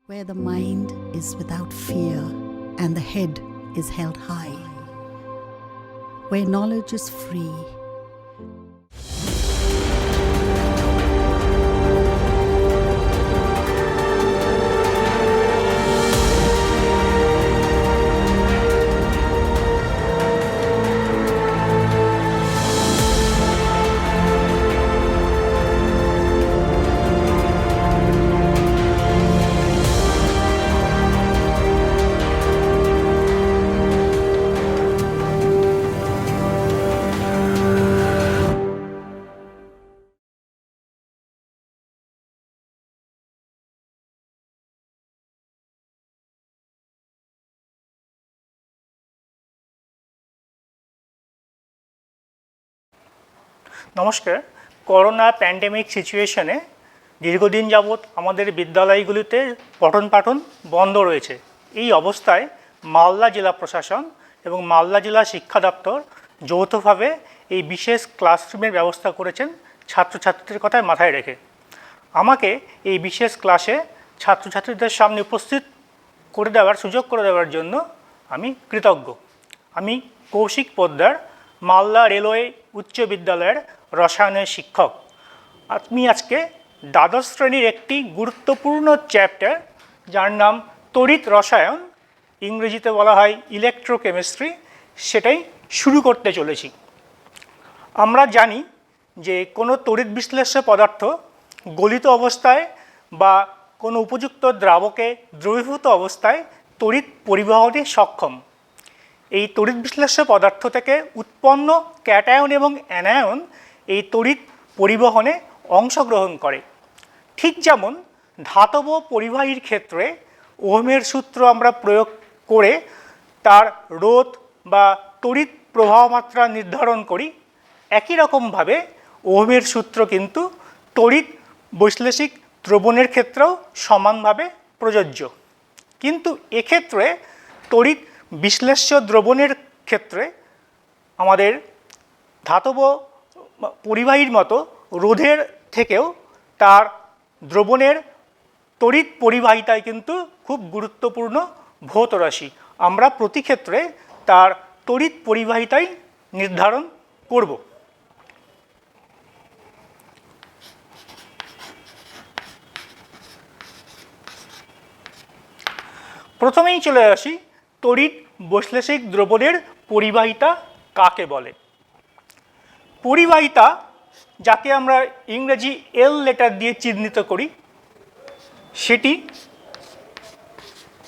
where the mind is without fear and the head is held high, where knowledge is free. নমস্কার। Corona pandemic সিচুয়েশনে দীর্ঘদিন যাবৎ আমাদের বিদ্যালয়গুলিতে পঠন পাঠন বন্ধ রয়েছে। এই অবস্থায় মালদা জেলা প্রশাসন এবং মালদা জেলা শিক্ষা দপ্তর যৌথভাবে এই বিশেষ ক্লাসরুমের ব্যবস্থা করেছেন ছাত্রছাত্রীদের কথা মাথায় রেখে। আমাকে এই বিশেষ ক্লাসে ছাত্রছাত্রীদের সামনে উপস্থিত করে দেওয়ার সুযোগ করে দেওয়ার জন্য আমি কৃতজ্ঞ। আমি কৌশিক পোদ্দার, মালদা রেলওয়ে উচ্চ বিদ্যালয়ের রসায়নের শিক্ষক। আমি আজকে দ্বাদশ শ্রেণীর একটি গুরুত্বপূর্ণ চ্যাপ্টার, যার নাম তড়িৎ রসায়ন, ইংরেজিতে বলা হয় ইলেকট্রোকেমিস্ট্রি, সেটাই শুরু করতে চলেছি। আমরা জানি যে কোনো তড়িৎ বিশ্লেষ্য পদার্থ গলিত অবস্থায় বা কোনো উপযুক্ত দ্রাবকে দ্রবীভূত অবস্থায় তড়িৎ পরিবহনে সক্ষম। এই তড়িৎ বিশ্লেষ্য পদার্থ থেকে উৎপন্ন ক্যাটায়ন এবং অ্যানায়ন এই তড়িৎ পরিবহনে অংশগ্রহণ করে। ঠিক যেমন ধাতব পরিবাহীর ক্ষেত্রে ওহমের সূত্র আমরা প্রয়োগ করে তার রোধ বা তড়িৎ প্রবাহ মাত্রা নির্ধারণ করি, একই রকমভাবে ওহমের সূত্র কিন্তু তড়িৎ বৈশ্লেষিক দ্রবণের ক্ষেত্রেও সমানভাবে প্রযোজ্য। কিন্তু এক্ষেত্রে তড়িৎ বিশ্লেষ্য দ্রবণের ক্ষেত্রে আমাদের ধাতব পরিবাহীর মতো রোধের থেকেও তার দ্রবণের তড়িৎ পরিবাহিতায় কিন্তু খুব গুরুত্বপূর্ণ ভৌত রাশি। আমরা প্রতি ক্ষেত্রে তার তড়িৎ পরিবাহিতাই নির্ধারণ করব। প্রথমেই চলে আসি তড়িৎ বৈশ্লেষিক দ্রবণের পরিবাহিতা কাকে বলে। পরিবাহিতা, যাকে আমরা ইংরেজি এল লেটার দিয়ে চিহ্নিত করি, সেটি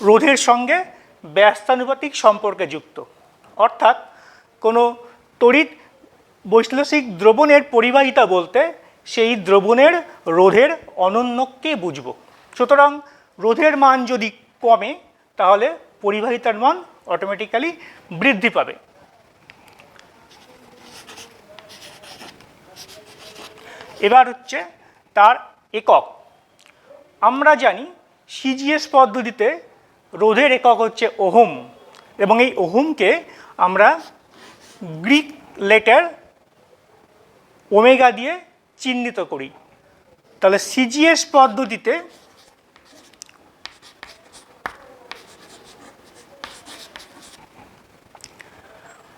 রোধের সঙ্গে ব্যস্তানুপাতিক সম্পর্কে যুক্ত। অর্থাৎ কোনো তড়িৎ বৈশ্লেষিক দ্রবণের পরিবাহিতা বলতে সেই দ্রবণের রোধের অনন্যকে বুঝব। সুতরাং রোধের মান যদি কমে তাহলে পরিবাহিতার মান অটোমেটিক্যালি বৃদ্ধি পাবে। এবার হচ্ছে তার একক। আমরা জানি সিজিএস পদ্ধতিতে রোধের একক হচ্ছে ওহম, এবং এই ওহমকে আমরা গ্রিক লেটার ওমেগা দিয়ে চিহ্নিত করি। তাহলে সিজিএস পদ্ধতিতে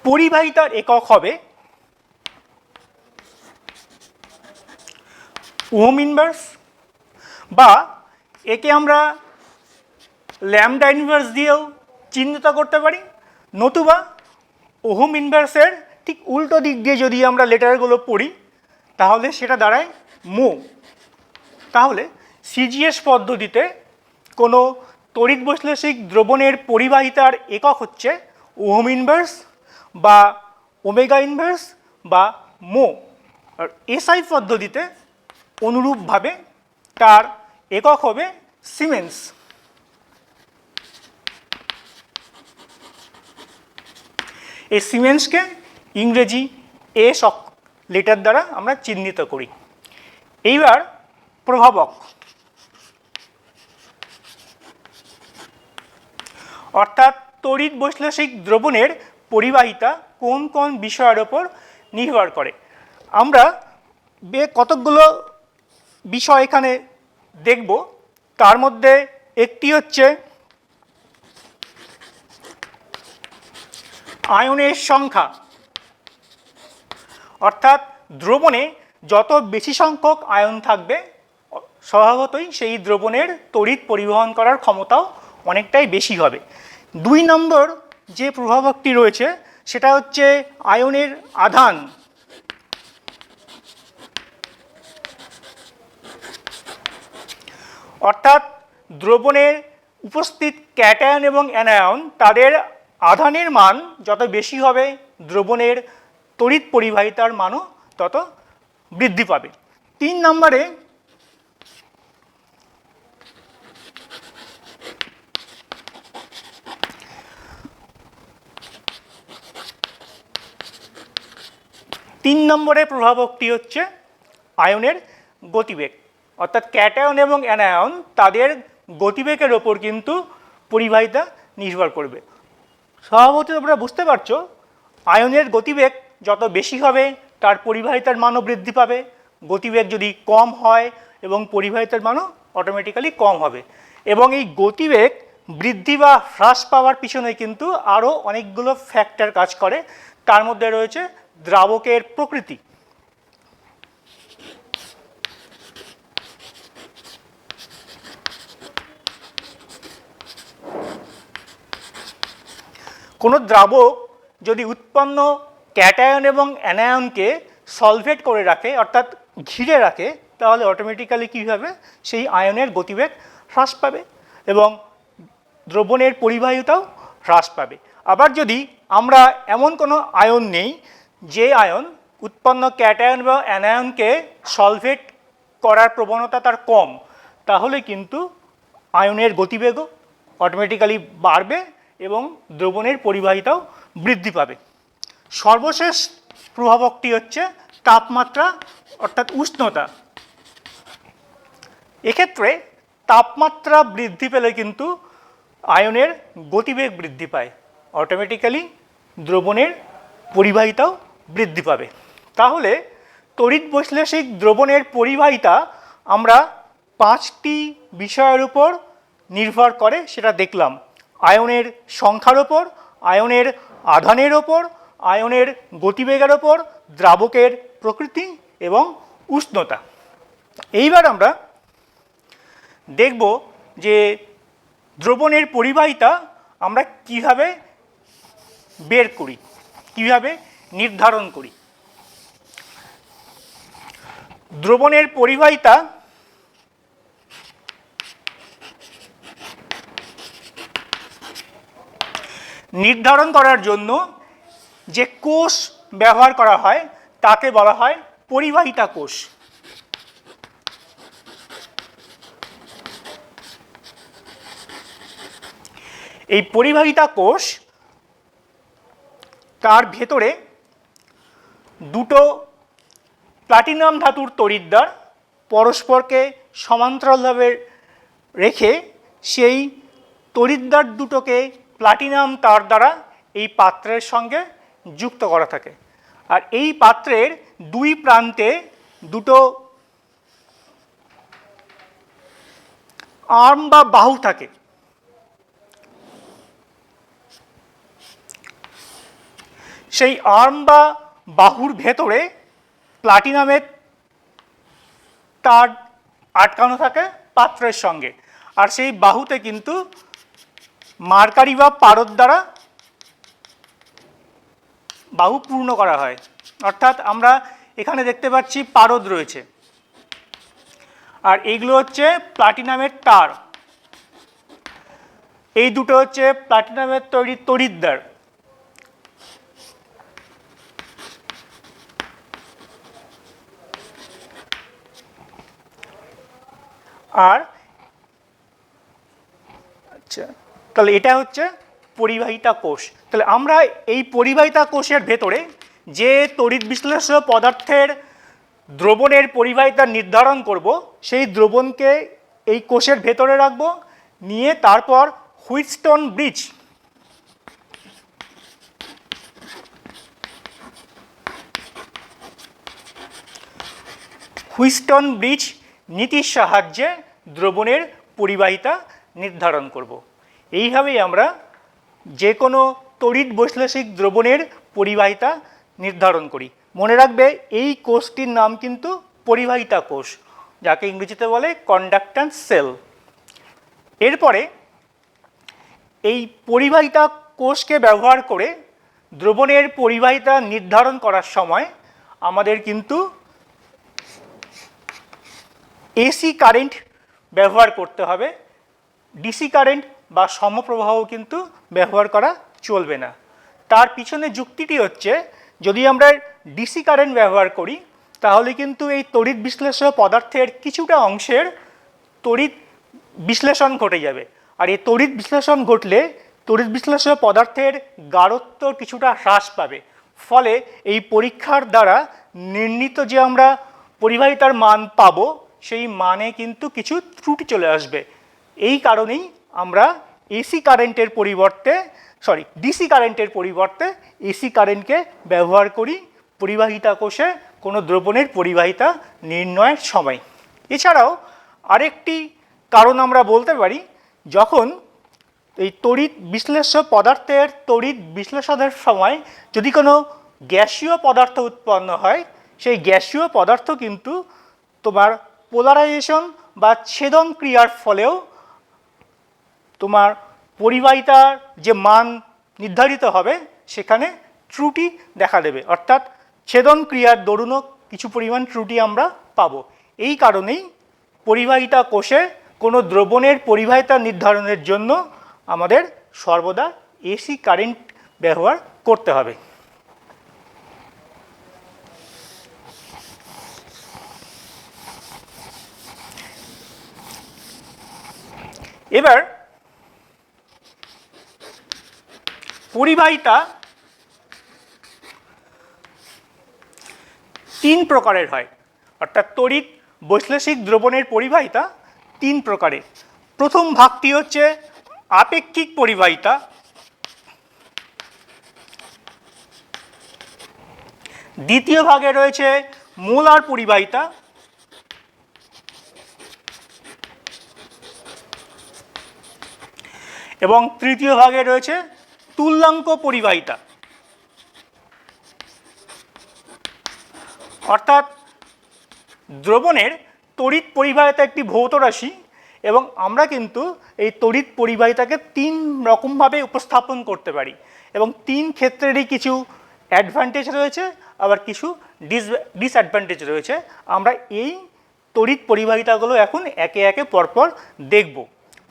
পরিবাহিতার একক হবে ওহম ইনভার্স, বা একে আমরা ল্যামডা ইনভার্স দিয়েও চিহ্নিত করতে পারি, নতুবা ওহম ইনভার্সের ঠিক উল্টো দিক দিয়ে যদি আমরা লেটারগুলো পড়ি তাহলে সেটা দাঁড়ায় মো। তাহলে সিজিএস পদ্ধতিতে কোনো তড়িৎ বৈশ্লেষিক দ্রবণের পরিবাহিতার একক হচ্ছে ওহম ইনভার্স বা ওমেগা ইনভার্স বা মো। আর এসআই পদ্ধতিতে অনুরূপভাবে তার একক হবে সিমেন্স। এই সিমেন্সকে ইংরেজি এস লেটার দ্বারা আমরা চিহ্নিত করি। এইবার প্রভাবক, অর্থাৎ তড়িৎ বৈশ্লেষিক দ্রবণের পরিবাহিতা কোন কোন বিষয়ের ওপর নির্ভর করে। আমরা কতকগুলো বিষয় এখানে দেখব। তার মধ্যে একটি হচ্ছে আয়নের সংখ্যা, অর্থাৎ দ্রবণে যত বেশি সংখ্যক আয়ন থাকবে স্বভাবতই সেই দ্রবণের তড়িৎ পরিবহন করার ক্ষমতাও অনেকটাই বেশি হবে। 2 নম্বর যে প্রভাবকটি রয়েছে সেটা হচ্ছে আয়নের আধান, অর্থাৎ দ্রবণের উপস্থিত ক্যাটায়ন এবং অ্যানায়ন তাদের আধানের মান যত বেশি হবে দ্রবণের তড়িৎ পরিবাহিতার মানও তত বৃদ্ধি পাবে। 3 নম্বরে প্রভাবকটি হচ্ছে আয়নের গতিবেগ, অর্থাৎ ক্যাটায়ন এবং অ্যানায়ন তাদের গতিবেগের ওপর কিন্তু পরিবাহিতা নির্ভর করবে। স্বভাবতই তোমরা বুঝতে পারছো আয়নের গতিবেগ যত বেশি হবে তার পরিবাহিতার মানও বৃদ্ধি পাবে, গতিবেগ যদি কম হয় এবং পরিবাহিতার মানও অটোমেটিক্যালি কম হবে। এবং এই গতিবেগ বৃদ্ধি বা হ্রাস পাওয়ার পিছনে কিন্তু আরও অনেকগুলো ফ্যাক্টর কাজ করে, তার মধ্যে রয়েছে দ্রাবকের প্রকৃতি, কোনো দ্রাবক যদি উৎপন্ন ক্যাটায়ন এবং অ্যানায়নকে সলভেট করে রাখে অর্থাৎ ঘিরে রাখে তাহলে অটোমেটিক্যালি কী হবে, সেই আয়নের গতিবেগ হ্রাস পাবে এবং দ্রবণের পরিবাহিতাও হ্রাস পাবে। আবার যদি আমরা এমন কোনো আয়ন নেই যে আয়ন উৎপন্ন ক্যাটায়ন বা অ্যানায়নকে সলভেট করার প্রবণতা তার কম, তাহলে কিন্তু আয়নের গতিবেগও অটোমেটিক্যালি বাড়বে এবং দ্রবণের পরিবাহিতাও বৃদ্ধি পাবে। সর্বশেষ প্রভাবকটি হচ্ছে তাপমাত্রা অর্থাৎ উষ্ণতা। এক্ষেত্রে তাপমাত্রা বৃদ্ধি পেলে কিন্তু আয়নের গতিবেগ বৃদ্ধি পায়, অটোমেটিক্যালি দ্রবণের পরিবাহিতাও বৃদ্ধি পাবে। তাহলে তড়িৎ বৈশ্লেষিক দ্রবণের পরিবাহিতা আমরা 5টি বিষয়ের উপর নির্ভর করে সেটা দেখলাম। আয়নের সংখ্যার ওপর, আয়নের আধানের ওপর, আয়নের গতিবেগের ওপর, দ্রাবকের প্রকৃতি এবং উষ্ণতা। এইবার আমরা দেখব যে দ্রবণের পরিবাহিতা আমরা কিভাবে বের করি, কিভাবে নির্ধারণ করি। দ্রবণের পরিবাহিতা নির্ধারণ করার জন্য যে কোষ ব্যবহার করা হয় তাকে বলা হয় পরিবাহিতা কোষ। এই পরিবাহিতা কোষ তার ভেতরে দুটো প্লাটিনাম ধাতুর তড়িৎদ্বার পরস্পরকে সমান্তরালভাবে রেখে সেই তড়িৎদ্বার দুটোকে প্লাটিনাম তার দ্বারা এই পাত্রের সঙ্গে যুক্ত করা থাকে। আর এই পাত্রের 2 প্রান্তে দুটো আর্ম বা বাহু থাকে। সেই আর্ম বা বাহুর ভেতরে প্লাটিনামের তার আটকানো থাকে পাত্রের সঙ্গে, আর সেই বাহুতে কিন্তু মার্কারি বা পারদ দ্বারা বাহু পূর্ণ করা হয়। অর্থাৎ আমরা এখানে দেখতে পাচ্ছি পারদ রয়েছে, আর এইগুলো হচ্ছে প্লাটিনামের তার। এই দুটো হচ্ছে প্লাটিনামের তৈরি তড়িৎদ্বার। আর আচ্ছা, তাহলে এটা হচ্ছে পরিবাহিতা কোষ। তাহলে আমরা এই পরিবাহিতা কোষের ভেতরে যে তড়িৎ বিশ্লেষ্য পদার্থের দ্রবণের পরিবাহিতা নির্ধারণ করব, সেই দ্রবণকে এই কোষের ভেতরে রাখবো, নিয়ে তারপর হুইটস্টোন ব্রিজ নীতির সাহায্যে দ্রবণের পরিবাহিতা নির্ধারণ করব। এইভাবেই আমরা যে কোনো তড়িৎ বৈশ্লেষিক দ্রবণের পরিবাহিতা নির্ধারণ করি। মনে রাখবে এই কোষটির নাম কিন্তু পরিবাহিতা কোষ, যাকে ইংরেজিতে বলে কন্ডাক্ট্যান্স সেল। এরপরে এই পরিবাহিতা কোষকে ব্যবহার করে দ্রবণের পরিবাহিতা নির্ধারণ করার সময় আমাদের কিন্তু এসি কারেন্ট ব্যবহার করতে হবে। ডিসি কারেন্ট বা সমপ্রবাহ কিন্তু ব্যবহার করা চলবে না। তার পিছনে যুক্তিটি হচ্ছে, যদি আমরা ডিসি কারেন্ট ব্যবহার করি তাহলে কিন্তু এই তড়িৎ বিশ্লেষ্য পদার্থের কিছুটা অংশের তড়িৎ বিশ্লেষণ ঘটে যাবে। আর এই তড়িৎ বিশ্লেষণ ঘটলে তড়িৎ বিশ্লেষ্য পদার্থের গাঢ়ত্ব কিছুটা হ্রাস পাবে। ফলে এই পরীক্ষার দ্বারা নির্ণীত যে আমরা পরিবাহিতার মান পাবো সেই মানে কিন্তু কিছু ত্রুটি চলে আসবে। এই কারণেই আমরা ডিসি কারেন্টের পরিবর্তে এসি কারেন্টকে ব্যবহার করি পরিবাহিতা কোষে কোনো দ্রবণের পরিবাহিতা নির্ণয়ের সময়। এছাড়াও আরেকটি কারণ আমরা বলতে পারি, যখন এই তড়িৎ বিশ্লেষ্য পদার্থের তড়িৎ বিশ্লেষণের সময় যদি কোনো গ্যাসীয় পদার্থ উৎপন্ন হয়, সেই গ্যাসীয় পদার্থ কিন্তু তোমার পোলারাইজেশন বা ছেদন ক্রিয়ার ফলেও তোমার পরিবাহিতার যে মান নির্ধারিত হবে সেখানে ত্রুটি দেখা দেবে, অর্থাৎ ছেদন ক্রিয়ার দরুনও কিছু পরিমাণ ত্রুটি আমরা পাবো। এই কারণেই পরিবাহিতা কোষে কোনো দ্রবণের পরিবাহিতা নির্ধারণের জন্য আমাদের সর্বদা এসি কারেন্ট ব্যবহার করতে হবে। এবার পরিবাহিতা তিন প্রকারের হয়, অর্থাৎ তড়িৎ বৈশ্লেষিক দ্রবণের পরিবাহিতা তিন প্রকারের। প্রথম ভাগটি হচ্ছে আপেক্ষিক পরিবাহিতা, দ্বিতীয় ভাগে রয়েছে মোলার পরিবাহিতা, এবং তৃতীয় ভাগে রয়েছে তুল্যাঙ্ক পরিবাহিতা। অর্থাৎ দ্রবণের তড়িৎ পরিবাহিতা একটি ভৌত রাশি এবং আমরা কিন্তু এই তড়িৎ পরিবাহিতাকে তিন রকমভাবে উপস্থাপন করতে পারি এবং তিন ক্ষেত্রেরই কিছু অ্যাডভান্টেজ রয়েছে, আবার কিছু ডিসঅ্যাডভান্টেজ রয়েছে। আমরা এই তড়িৎ পরিবাহিতাগুলো এখন একে একে পরপর দেখব।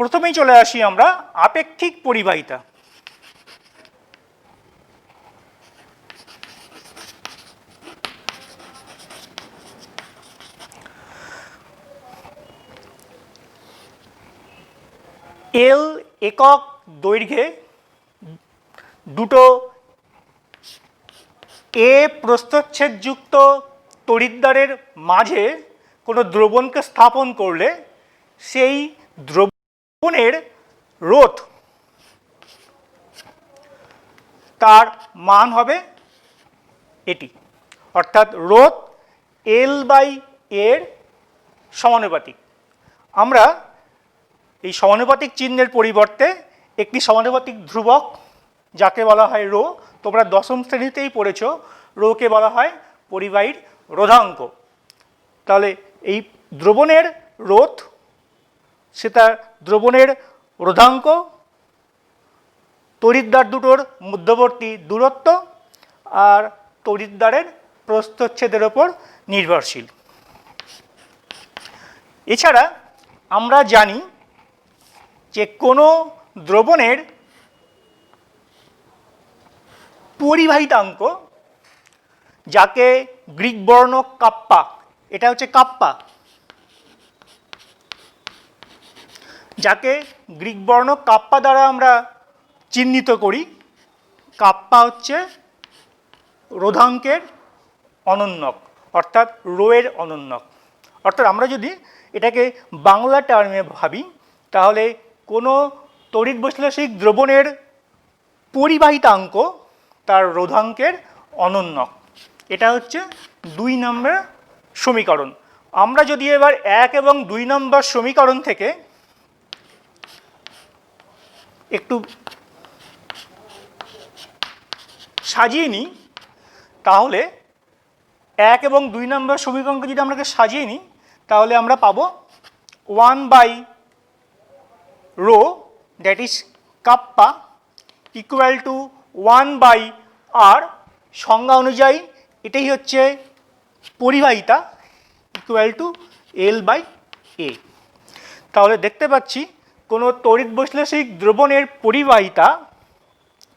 প্রথমেই চলে আসি আমরা আপেক্ষিক পরিবাহিতা। এল একক দৈর্ঘ্যে দুটো এ প্রস্থচ্ছেদযুক্ত তড়িৎদ্বারের মাঝে কোনো দ্রবণকে স্থাপন করলে সেই দ্রবণের রোধ তার মান হবে এটি, অর্থাৎ রোধ এল বাই এর সমানুপাতিক। আমরা এই সমানুপাতিক চিহ্নের পরিবর্তে একটি সমানুপাতিক ধ্রুবক যাকে বলা হয় রো, তোমরা দশম শ্রেণীতেই পড়েছো, রোকে বলা হয় পরিবাহীর রোধাঙ্ক। তাহলে এই দ্রবণের রোধ সেটা দ্রবণের রোধাঙ্ক, তড়িৎদ্বার দুটোর মধ্যবর্তী দূরত্ব আর তড়িৎদ্বারের প্রস্থচ্ছেদের ওপর নির্ভরশীল। এছাড়া আমরা জানি যে কোনো দ্রবণের পরিবাহিতাঙ্ক, যাকে গ্রিক বর্ণ কাপ্পা, এটা হচ্ছে কাপ্পা, যাকে গ্রিক বর্ণ কাপ্পা দ্বারা আমরা চিহ্নিত করি। কাপ্পা হচ্ছে রোধাঙ্কের অনন্যক, অর্থাৎ রো এর অনন্যক। অর্থাৎ আমরা যদি এটাকে বাংলা টার্মে ভাবি তাহলে কোনো তড়িৎ বৈশ্লেষিক দ্রবণের পরিবাহিতাঙ্ক তার রোধাঙ্কের অনন্যক। এটা হচ্ছে 2 নম্বর সমীকরণ। আমরা যদি এবার 1 এবং 2 নম্বর সমীকরণ থেকে একটু সাজিয়ে নিই, তাহলে 1 এবং 2 নম্বর সমীকরণকে যদি আমরা সাজিয়ে নিই, তাহলে আমরা পাবো 1/ρ that is kappa equal to 1/r, সংজ্ঞা অনুযায়ী এটাই হচ্ছে পরিবাহিতা, ইকুয়াল টু L/A। তাহলে দেখতে পাচ্ছি কোনো তড়িৎ বৈশ্লেষিক দ্রবণের পরিবাহিতা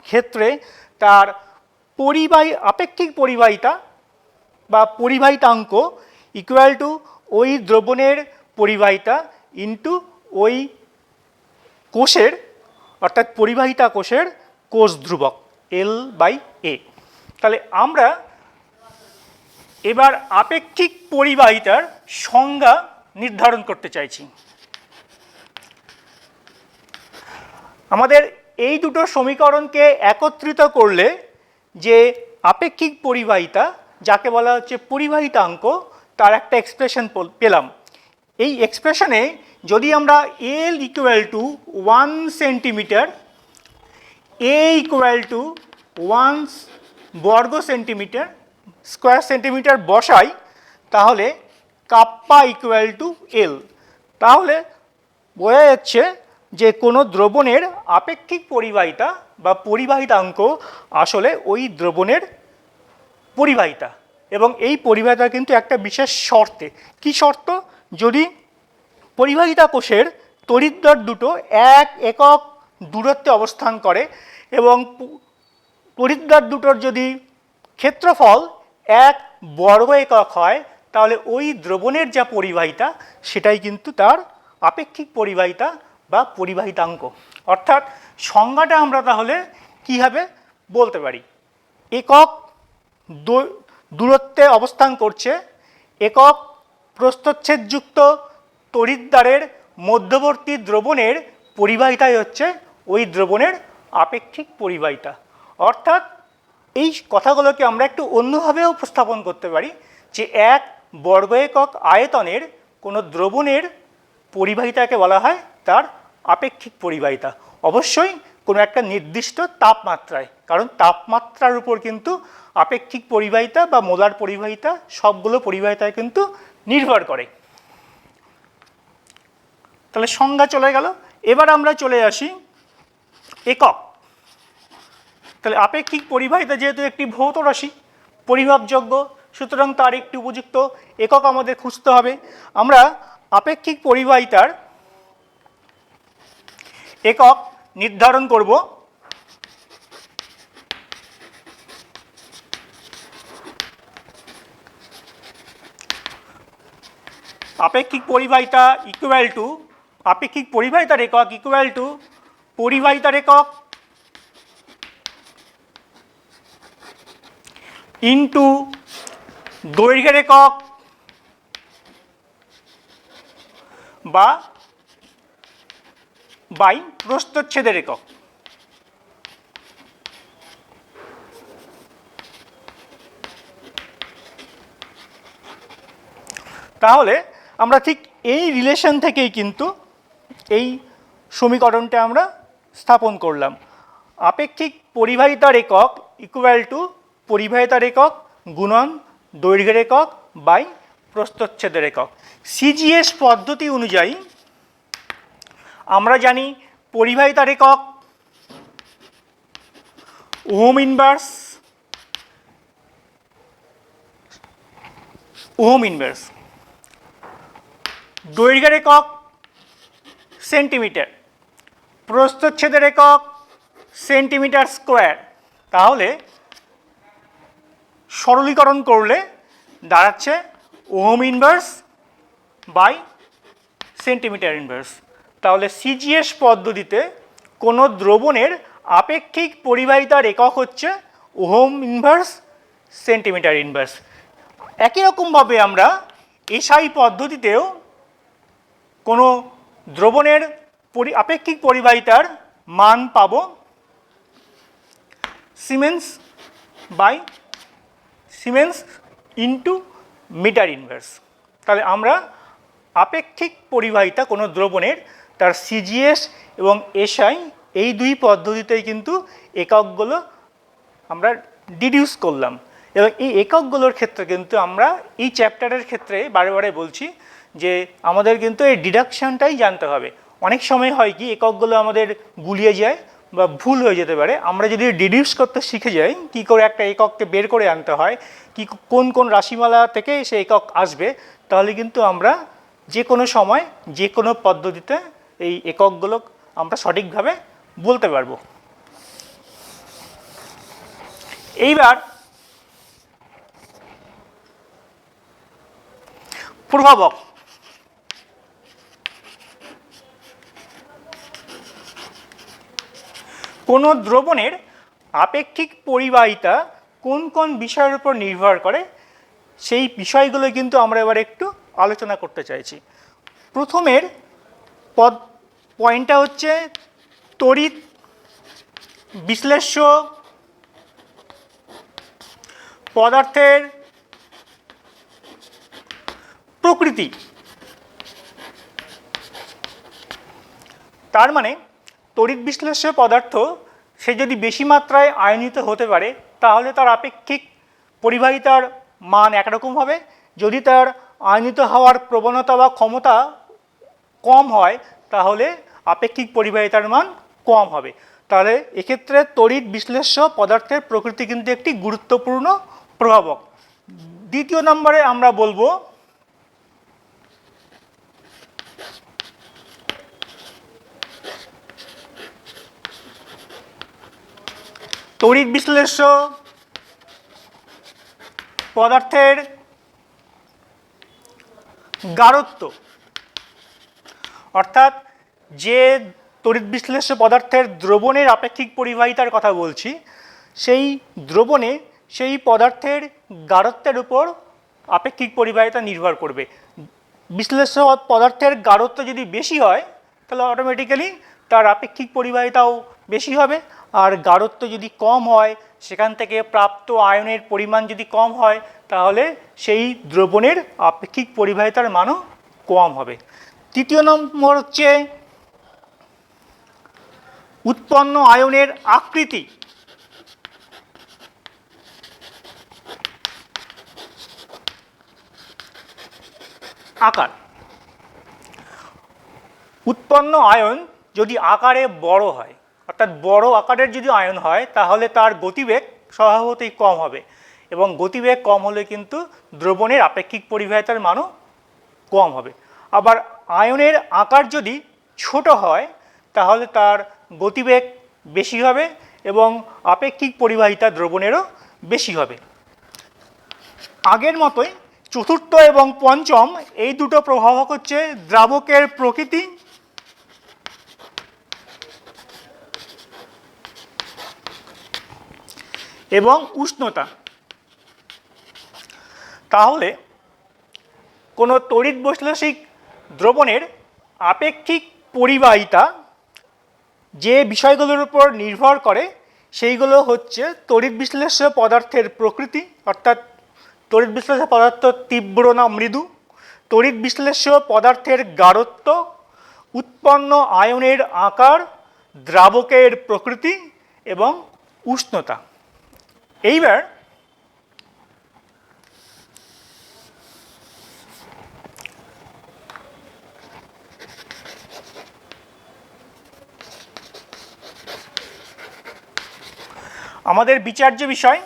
ক্ষেত্রে তার আপেক্ষিক পরিবাহিতা বা পরিবাহিতাঙ্ক ইকুয়াল টু ওই দ্রবণের পরিবাহিতা ইন্টু ওই কোষের অর্থাৎ পরিবাহিতা কোষের কোষ ধ্রুবক L/A। তাহলে আমরা এবার আপেক্ষিক পরিবাহিতার সংজ্ঞা নির্ধারণ করতে চাইছি। আমাদের এই দুটো সমীকরণকে একত্রিত করলে যে আপেক্ষিক পরিবাহিতা, যাকে বলা হচ্ছে পরিবাহিতাঙ্ক, তার একটা এক্সপ্রেশন পেলাম। এই এক্সপ্রেশনে যদি আমরা L equal to 1 centimetre, A equal to 1 বর্গ সেন্টিমিটার স্কোয়ার সেন্টিমিটার বসাই, তাহলে কাপ্পা ইকুয়াল টু L। তাহলে বোঝা যাচ্ছে যে কোনো দ্রবণের আপেক্ষিক পরিবাহিতা বা পরিবাহিতাঙ্ক আসলে ওই দ্রবণের পরিবাহিতা, এবং এই পরিবাহিতা কিন্তু একটা বিশেষ শর্তে। কি শর্ত? যদি পরিবাহিতা কোষের তড়িৎদ্বার দুটো 1 একক দূরত্বে অবস্থান করে এবং তড়িৎদ্বার দুটোর যদি ক্ষেত্রফল 1 বর্গ একক হয়, তাহলে ওই দ্রবণের যা পরিবাহিতা সেটাই কিন্তু তার আপেক্ষিক পরিবাহিতা বা পরিবাহিতাঙ্ক। অর্থাৎ সংজ্ঞাটা আমরা তাহলে কীভাবে বলতে পারি? একক দূরত্বে অবস্থান করছে একক প্রস্থচ্ছেদযুক্ত তড়িৎদ্বারের মধ্যবর্তী দ্রবণের পরিবাহিতাই হচ্ছে ওই দ্রবণের আপেক্ষিক পরিবাহিতা। অর্থাৎ এই কথাগুলোকে আমরা একটু অন্যভাবেও উপস্থাপন করতে পারি যে 1 বর্গ একক আয়তনের কোনো দ্রবণের পরিবাহিতাকে বলা হয় তার আপেক্ষিক পরিবাহিতা, অবশ্যই কোনো একটা নির্দিষ্ট তাপমাত্রায়, কারণ তাপমাত্রার উপর কিন্তু আপেক্ষিক পরিবাহিতা বা মোলার পরিবাহিতা সবগুলো পরিবাহিতায় কিন্তু নির্ভর করে। তাহলে সংজ্ঞা চলে গেল। এবার আমরা চলে আসি একক। তাহলে আপেক্ষিক পরিবাহিতা যেহেতু একটি ভৌত রাশি, পরিমাপযোগ্য, সুতরাং তার একটি উপযুক্ত একক আমাদের খুঁজতে হবে। আমরা আপেক্ষিক পরিবাহিতার একক নির্ধারণ করব আপেক্ষিক পরিবাহিতার একক ইকুয়াল টু পরিবাহিতার একক ইন্টু দৈর্ঘ্যের একক বা বাই প্রস্থচ্ছেদের একক। তাহলে আমরা ঠিক এই রিলেশন থেকেই কিন্তু এই সমীকরণটা আমরা স্থাপন করলাম। আপেক্ষিক পরিবাহিতার একক ইকুয়াল টু পরিবাহিতার একক গুণন দৈর্ঘ্যের একক বাই প্রস্থচ্ছেদের একক। সিজিএস পদ্ধতি অনুযায়ী আমরা জানি পরিবাহিতার একক ওহম ইনভার্স, দৈর্ঘ্যের একক সেন্টিমিটার, প্রস্থচ্ছেদের একক সেন্টিমিটার স্কোয়ার। তাহলে সরলীকরণ করলে দাঁড়াচ্ছে ohm inverse by centimeter inverse. তাহলে সিজিএস পদ্ধতিতে কোনো দ্রবণের আপেক্ষিক পরিবাহিতার একক হচ্ছে ওহম ইনভার্স সেন্টিমিটার ইনভার্স। একই রকমভাবে আমরা এসআই পদ্ধতিতেও কোনো দ্রবণের আপেক্ষিক পরিবাহিতার মান পাব সিমেন্স ইন্টু মিটার ইনভার্স। তাহলে আমরা আপেক্ষিক পরিবাহিতা কোনো দ্রবণের তার সিজিএস এবং এসআই এই দুই পদ্ধতিতেই কিন্তু এককগুলো আমরা ডিডিউস করলাম। এবং এই এককগুলোর ক্ষেত্রে কিন্তু আমরা এই চ্যাপ্টারের ক্ষেত্রে বারে বারে বলছি যে আমাদের কিন্তু এই ডিডাকশানটাই জানতে হবে। অনেক সময় হয় কি এককগুলো আমাদের গুলিয়ে যায় বা ভুল হয়ে যেতে পারে। আমরা যদি ডিডিউস করতে শিখে যাই কী করে একটা একককে বের করে আনতে হয়, কি কোন কোন রাশিমালা থেকে সে একক আসবে, তাহলে কিন্তু আমরা যে কোনো সময় যে কোনো পদ্ধতিতে এই এককগুলো আমরা সঠিকভাবে বলতে পারবো। এইবার প্রভাবক। কোনো দ্রবণের আপেক্ষিক পরিবাহিতা কোন কোন বিষয়ের উপর নির্ভর করে সেই বিষয়গুলো কিন্তু আমরা এবার একটু আলোচনা করতে চাইছি। প্রথমের পয়েন্টটা হচ্ছে তড়িৎ বিশ্লেষ্য পদার্থের প্রকৃতি। তার মানে তড়িৎ বিশ্লেষ্য পদার্থ সে যদি বেশি মাত্রায় আয়নিত হতে পারে তাহলে তার আপেক্ষিক পরিবাহিতার মান একরকম হবে। যদি তার আয়নিত হওয়ার প্রবণতা বা ক্ষমতা কম হয় তাহলে আপেক্ষিক পরিবাহিতার মান কম হবে। তাহলে এক্ষেত্রে তড়িৎ বিশ্লেষ্য পদার্থের প্রকৃতি কিন্তু একটি গুরুত্বপূর্ণ প্রভাবক। দ্বিতীয় নম্বরে আমরা বলবো তড়িৎ বিশ্লেষ্য পদার্থের গাঢ়ত্ব। অর্থাৎ যে তড়িৎ বিশ্লেষ্য পদার্থের দ্রবণের আপেক্ষিক পরিবাহিতার কথা বলছি, সেই দ্রবণে সেই পদার্থের গাঢ়ত্বের উপর আপেক্ষিক পরিবাহিতা নির্ভর করবে। বিশ্লেষ্য পদার্থের গাঢ়ত্ব যদি বেশি হয় তাহলে অটোমেটিক্যালি তার আপেক্ষিক পরিবাহিতাও বেশি হবে, আর গাঢ়ত্ব যদি কম হয়, সেখান থেকে প্রাপ্ত আয়নের পরিমাণ যদি কম হয়, তাহলে সেই দ্রবণের আপেক্ষিক পরিবাহিতার মানও কম হবে। তৃতীয় নম্বর হচ্ছে উৎপন্ন আয়নের আকৃতি। আকার। উৎপন্ন আয়ন যদি আকারে বড় হয়, অর্থাৎ বড় আকারের যদি আয়ন হয়, তাহলে তার গতিবেগ স্বভাবতই কম হবে, এবং গতিবেগ কম হলে কিন্তু দ্রবণের আপেক্ষিক পরিবাহিতার মানও কম হবে। আবার আয়নের আকার যদি ছোট হয় তাহলে তার গতিবেগ বেশি হবে এবং আপেক্ষিক পরিবাহিতা দ্রবণেরও বেশি হবে। আগের মতোই চতুর্থ এবং পঞ্চম এই দুটো প্রভাবক হচ্ছে দ্রাবকের প্রকৃতি এবং উষ্ণতা। তাহলে কোনো তড়িৎ বৈশ্লেষিক দ্রবণের আপেক্ষিক পরিবাহিতা যে বিষয়গুলোর উপর নির্ভর করে সেইগুলো হচ্ছে তড়িৎ বিশ্লেষ্য পদার্থের প্রকৃতি, অর্থাৎ তড়িৎ বিশ্লেষ্য পদার্থ তীব্র না মৃদু, তড়িৎ বিশ্লেষ্য পদার্থের গাঢ়ত্ব, উৎপন্ন আয়নের আকার, দ্রাবকের প্রকৃতি এবং উষ্ণতা। এইবার আমাদের বিচার্য বিষয়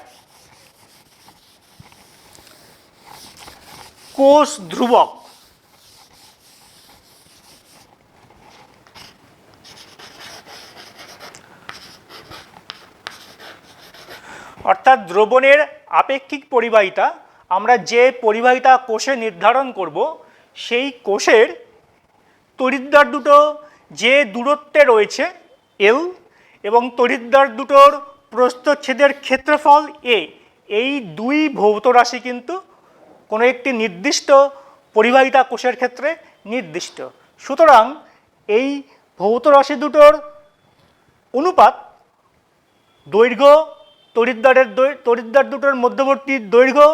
কোষ ধ্রুবক। অর্থাৎ দ্রবণের আপেক্ষিক পরিবাহিতা আমরা যে পরিবাহিতা কোষে নির্ধারণ করব, সেই কোষের তড়িৎদ্বার দুটো যে দূরত্বে রয়েছে এল এবং তড়িৎদ্বার দুটোর প্রস্থচ্ছেদের ক্ষেত্রফল এ, এই দুই ভৌত রাশি কিন্তু কোনো একটি নির্দিষ্ট পরিবাহিতা কোষের ক্ষেত্রে নির্দিষ্ট। সুতরাং এই ভৌত রাশি দুটোর অনুপাত দৈর্ঘ্য, তড়িৎদ্বার দুটোর মধ্যবর্তী দৈর্ঘ্য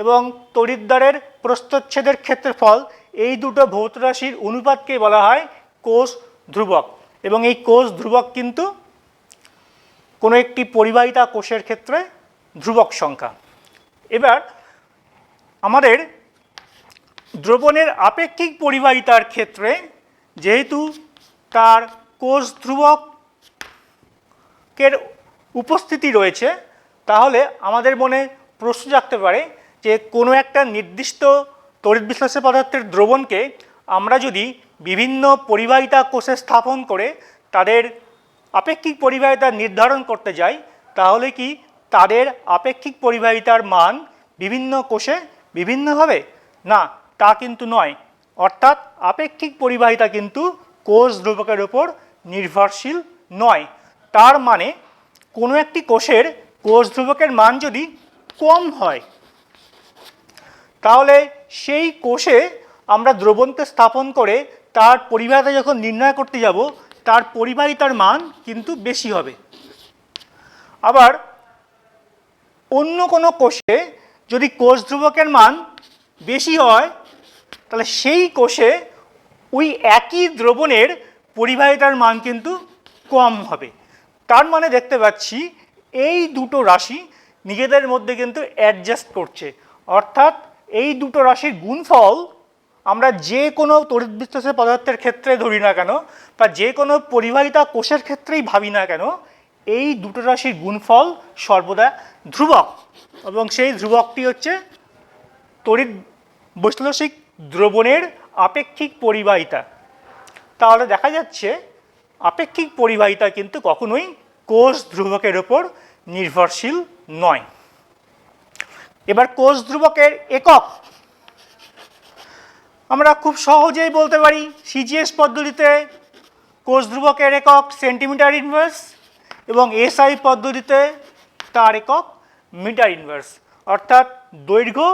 এবং তড়িৎদ্বারের প্রস্থচ্ছেদের ক্ষেত্রফল, এই দুটো ভৌত রাশির অনুপাতকে বলা হয় কোষ ধ্রুবক। এবং এই কোষ ধ্রুবক কিন্তু কোনো একটি পরিবাহিতা কোষের ক্ষেত্রে ধ্রুবক সংখ্যা। এবার আমাদের দ্রবণের আপেক্ষিক পরিবাহিতার ক্ষেত্রে যেহেতু তার কোষ ধ্রুবকের উপস্থিতি রয়েছে, তাহলে আমাদের মনে প্রশ্ন জাগতে পারে যে কোনো একটা নির্দিষ্ট তড়িৎ বিশ্লেষ্য পদার্থের দ্রবণকে আমরা যদি বিভিন্ন পরিবাহিতা কোষে স্থাপন করে তাদের আপেক্ষিক পরিবাহিতা নির্ধারণ করতে যাই, তাহলে কি তাদের আপেক্ষিক পরিবাহিতার মান বিভিন্ন কোষে বিভিন্ন হবে? না, তা কিন্তু নয়। অর্থাৎ আপেক্ষিক পরিবাহিতা কিন্তু কোষ ধ্রুবকের উপর নির্ভরশীল নয়। তার মানে কোনো একটি কোষের কোষ ধ্রুবকের মান যদি কম হয়, তাহলে সেই কোষে আমরা দ্রবণকে স্থাপন করে তার পরিবাহিতা যখন নির্ণয় করতে যাব, তার পরিবাহিতার মান কিন্তু বেশি হবে। আবার অন্য কোনো কোষে যদি কোষ ধ্রুবকের মান বেশি হয়, তাহলে সেই কোষে ওই একই দ্রবণের পরিবাহিতার মান কিন্তু কম হবে। তার মানে দেখতে পাচ্ছি এই দুটো রাশি নিজেদের মধ্যে কিন্তু অ্যাডজাস্ট করছে। অর্থাৎ এই দুটো রাশির গুণফল আমরা যে কোনো তড়িৎ বিশ্লেষ্য পদার্থের ক্ষেত্রে ধরি না কেন, বা যে কোনো পরিবাহিতা কোষের ক্ষেত্রেই ভাবি না কেন, এই দুটো রাশির গুণফল সর্বদা ধ্রুবক, এবং সেই ধ্রুবকটি হচ্ছে তড়িৎ বৈশ্লেষিক দ্রবণের আপেক্ষিক পরিবাহিতা। তাহলে দেখা যাচ্ছে আপেক্ষিক পরিবাহিতা কিন্তু কখনোই কোষ ধ্রুবকের উপর নির্ভরশীল নয়। এবার কোষ ধ্রুবকের একক আমরা খুব সহজেই বলতে পারি। সিজিএস পদ্ধতিতে কোষ ধ্রুবকের একক সেন্টিমিটার ইনভার্স, এবং এসআই পদ্ধতিতে তার একক মিটার ইনভার্স। অর্থাৎ দৈর্ঘ্য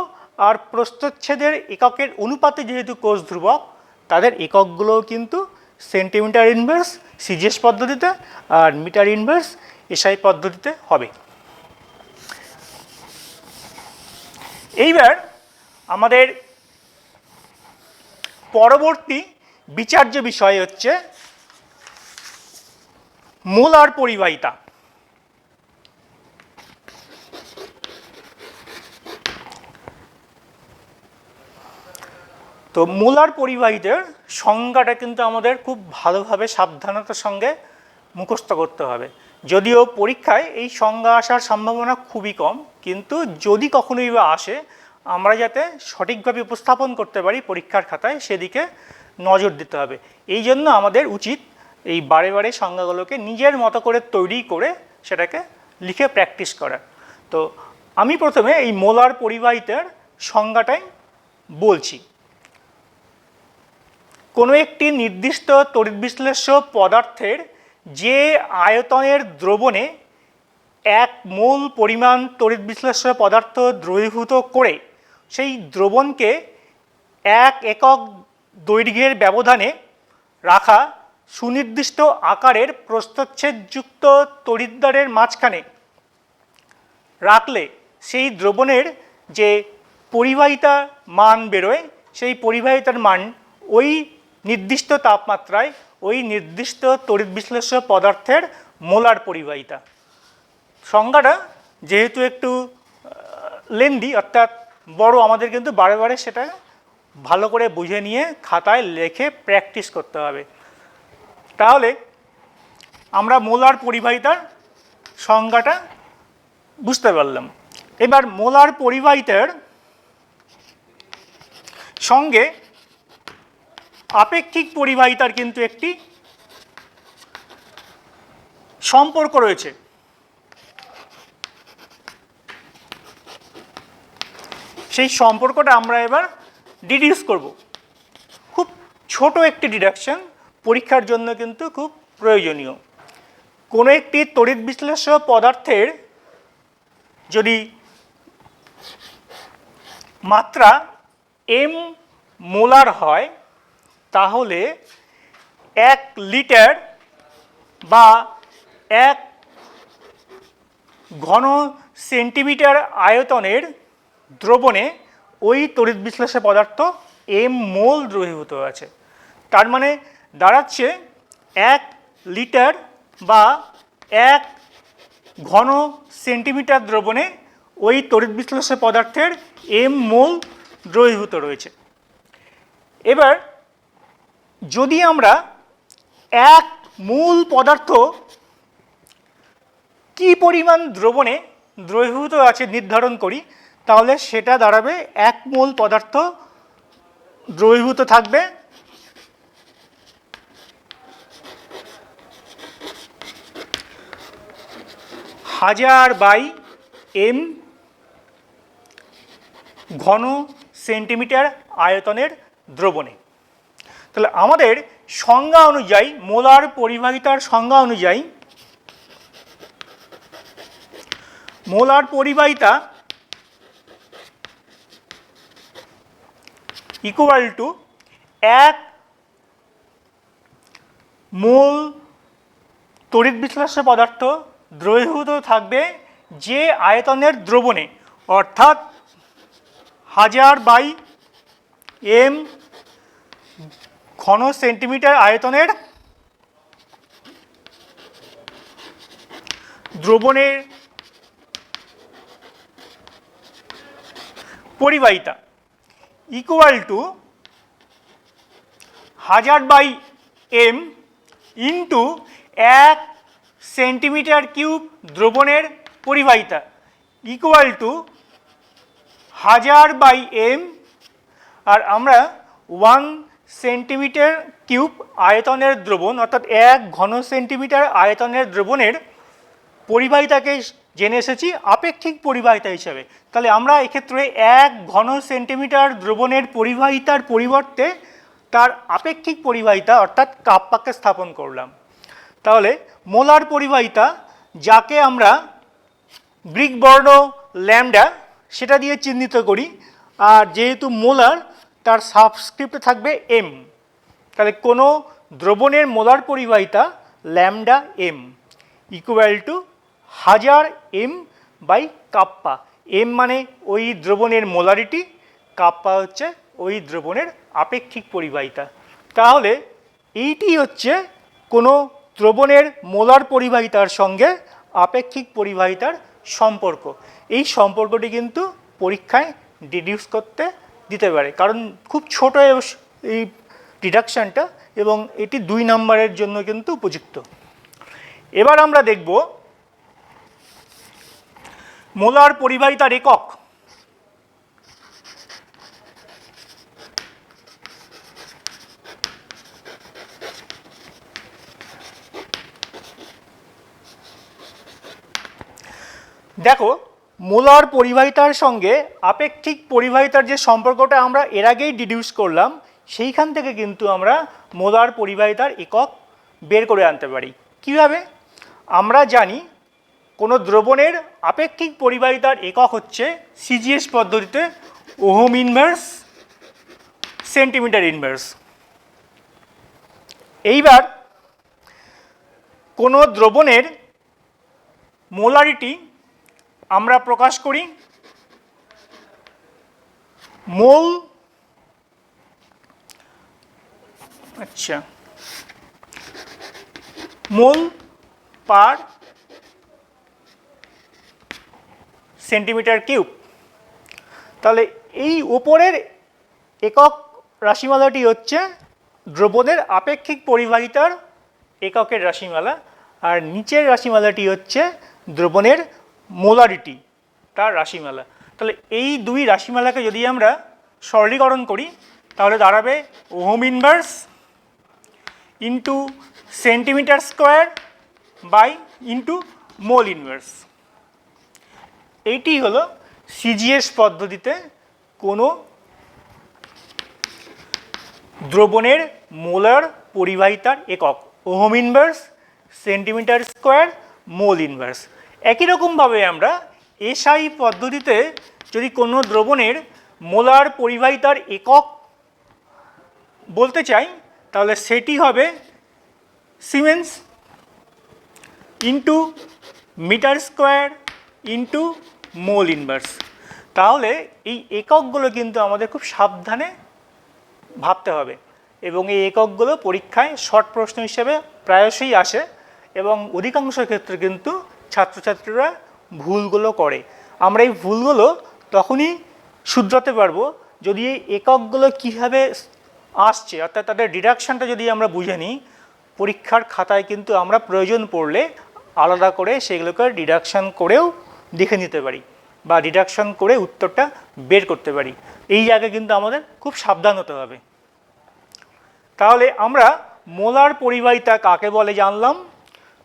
আর প্রস্থচ্ছেদের এককের অনুপাতে যেহেতু কোষ ধ্রুবক, তাদের এককগুলোও কিন্তু সেন্টিমিটার ইনভার্স সিজিএস পদ্ধতিতে আর মিটার ইনভার্স এসআই পদ্ধতিতে হবে। এইবার আমাদের পরবর্তী বিচার্য বিষয় হচ্ছে মোলার পরিবাহিতা। তো মোলার পরিবাহিতার সংজ্ঞাটা কিন্তু আমাদের খুব ভালোভাবে সাবধানতার সঙ্গে মুখস্থ করতে হবে। যদিও পরীক্ষায় এই সংজ্ঞা আসার সম্ভাবনা খুবই কম, কিন্তু যদি কখনোই বা আসে, আমরা যাতে সঠিকভাবে উপস্থাপন করতে পারি পরীক্ষার খাতায়, সেদিকে নজর দিতে হবে। এই জন্য আমাদের উচিত এই বারে বারে সংজ্ঞাগুলোকে নিজের মতো করে তৈরি করে সেটাকে লিখে প্র্যাকটিস করা। তো আমি প্রথমে এই মোলার পরিবাহিতার সংজ্ঞাটাই বলছি। কোনো একটি নির্দিষ্ট তড়িৎ বিশ্লেষ্য পদার্থের যে আয়তনের দ্রবণে 1 মোল পরিমাণ তড়িৎ বিশ্লেষ্য পদার্থ দ্রবীভূত করে সেই দ্রবণকে 1 একক দৈর্ঘ্যের ব্যবধানে রাখা সুনির্দিষ্ট আকারের প্রস্থচ্ছেদযুক্ত তড়িৎদ্বারের মাঝখানে রাখলে সেই দ্রবণের যে পরিবাহিতা মান বেরোয়, সেই পরিবাহিতার মান ওই নির্দিষ্ট তাপমাত্রায় ওই নির্দিষ্ট তড়িৎ বিশ্লেষ্য পদার্থের মোলার পরিবাহিতা। সংজ্ঞাটা যেহেতু একটু লেন্দি, অর্থাৎ বড়, আমাদের কিন্তু বারে বারে সেটা ভালো করে বুঝে নিয়ে খাতায় লিখে প্র্যাকটিস করতে হবে। তাহলে আমরা মোলার পরিবাহিতার সংজ্ঞাটা বুঝতে পারলাম। এবার মোলার পরিবাহিতার সঙ্গে আপেক্ষিক পরিবাহিতার কিন্তু একটি সম্পর্ক রয়েছে। সেই সম্পর্কটা আমরা এবার ডিডিউস করব। খুব ছোট একটি ডিডাকশন, পরীক্ষার জন্য কিন্তু খুব প্রয়োজনীয়। কোনো একটি তড়িৎ বিশ্লেষ্য পদার্থের যদি মাত্রা m মোলার হয়, তাহলে 1 লিটার বা 1 ঘন সেন্টিমিটার আয়তনের দ্রবণে ওই তড়িৎ বিশ্লেষ্য পদার্থ m মোল দ্রবীভূত আছে। তার মানে দাঁড়াচ্ছে 1 লিটার বা 1 ঘন সেন্টিমিটার দ্রবণে ওই তড়িৎ বিশ্লেষ্য পদার্থের m মোল দ্রবীভূত রয়েছে। এবার যদি আমরা এক মোল পদার্থ কি পরিমাণ দ্রবণে দ্রবীভূত আছে নির্ধারণ করি, তাহলে সেটা দাঁড়াবে 1 মোল পদার্থ দ্রবীভূত থাকবে 1000/m ঘন সেন্টিমিটার আয়তনের দ্রবণে। তাহলে আমাদের সংজ্ঞা অনুযায়ী, মোলার পরিবাহিতার সংজ্ঞা অনুযায়ী, মোলার পরিবাহিতা ইকুয়াল টু 1 মোল তড়িৎ বিশ্লেষ্য পদার্থ দ্রবীভূত থাকবে যে আয়তনের দ্রবণে, অর্থাৎ 1000/m ঘন সেন্টিমিটার আয়তনের দ্রবণের পরিবাহিতা equal to 1000/m into 1 centimetre cube দ্রবণের পরিবাহিতা ইকুয়াল টু 1000/m, আর আমরা 1 সেন্টিমিটার কিউব আয়তনের দ্রবণ অর্থাৎ 1 ঘন সেন্টিমিটার আয়তনের দ্রবণের পরিবাহিতাকে জেনে এসেছি আপেক্ষিক পরিবাহিতা হিসাবে। তাহলে আমরা এক্ষেত্রে 1 ঘন সেন্টিমিটার দ্রবণের পরিবাহিতার পরিবর্তে তার আপেক্ষিক পরিবাহিতা অর্থাৎ কাপ্পাকে স্থাপন করলাম। তাহলে মোলার পরিবাহিতা, যাকে আমরা গ্রিক বর্ণ ল্যামডা সেটা দিয়ে চিহ্নিত করি, আর যেহেতু মোলার তার সাবস্ক্রিপ্টে থাকবে m, তাহলে কোনো দ্রবণের মোলার পরিবাহিতা ল্যামডা m ইকুয়াল টু 1000m/কাপ্পা। m মানে ওই দ্রবণের মোলারিটি, কাপ্পা হচ্ছে ওই দ্রবণের আপেক্ষিক পরিবাহিতা। তাহলে এইটি হচ্ছে কোনো দ্রবণের মোলার পরিবাহিতার সঙ্গে আপেক্ষিক পরিবাহিতার সম্পর্ক। এই সম্পর্কটি কিন্তু পরীক্ষায় ডিডিউস করতে দিতে পারে, কারণ খুব ছোট এই ডিডাকশানটা এবং এটি 2 নম্বরের জন্য কিন্তু উপযুক্ত। এবার আমরা দেখব মোলার পরিবাহিতার একক। দেখো, মোলার পরিবাহিতার সঙ্গে আপেক্ষিক পরিবাহিতার যে সম্পর্কটা আমরা এর আগেই ডিডিউস করলাম, সেইখান থেকে কিন্তু আমরা মোলার পরিবাহিতার একক বের করে আনতে পারি। কিভাবে? আমরা জানি কোনো দ্রবণের আপেক্ষিক পরিবাহিতার একক হচ্ছে সিজিএস পদ্ধতিতে ওহম ইনভার্স সেন্টিমিটার ইনভার্স। এইবার কোনো দ্রবণের মোলারিটি আমরা প্রকাশ করি মোল মোল পার সেন্টিমিটার কিউব। তাহলে এই উপরের একক রাশিমালাটি হচ্ছে দ্রবণের আপেক্ষিক পরিবাহিতার এককের রাশিমালা, আর নিচের রাশিমালাটি হচ্ছে দ্রবণের মোলারিটি তার রাশিমালা। তাহলে এই 2 রাশিমালাকে যদি আমরা সরলীকরণ করি, তাহলে দাঁড়াবে ohm inverse into centimetre square by into mole inverse. এইটি হলো সিজিএস পদ্ধতিতে কোনো দ্রবণের মোলার পরিবাহিতার একক, ohm inverse, centimetre square, mole inverse. একই রকমভাবে আমরা এসআই পদ্ধতিতে যদি কোনো দ্রবণের মোলার পরিবাহিতার একক বলতে চাই, তাহলে সেটি হবে siemens into metre square into mole inverse. তাহলে এই এককগুলো কিন্তু আমাদের খুব সাবধানে ভাবতে হবে, এবং এই এককগুলো পরীক্ষায় শর্ট প্রশ্ন হিসেবে প্রায়শই আসে, এবং অধিকাংশ ক্ষেত্রে কিন্তু ছাত্রছাত্রীরা ভুলগুলো করে। আমরা এই ভুলগুলো তখনই শুধরাতে পারবো যদি এই এককগুলো কীভাবে আসছে, অর্থাৎ তাদের ডিডাকশানটা যদি আমরা বুঝে নিই। পরীক্ষার খাতায় কিন্তু আমরা প্রয়োজন পড়লে আলাদা করে সেগুলোকে ডিডাকশান করেও দেখে নিতে পারি বা ডিডাকশান করে উত্তরটা বের করতে পারি। এই জায়গায় কিন্তু আমাদের খুব সাবধান হতে হবে। তাহলে আমরা মোলার পরিবাহিতা কাকে বলে জানলাম।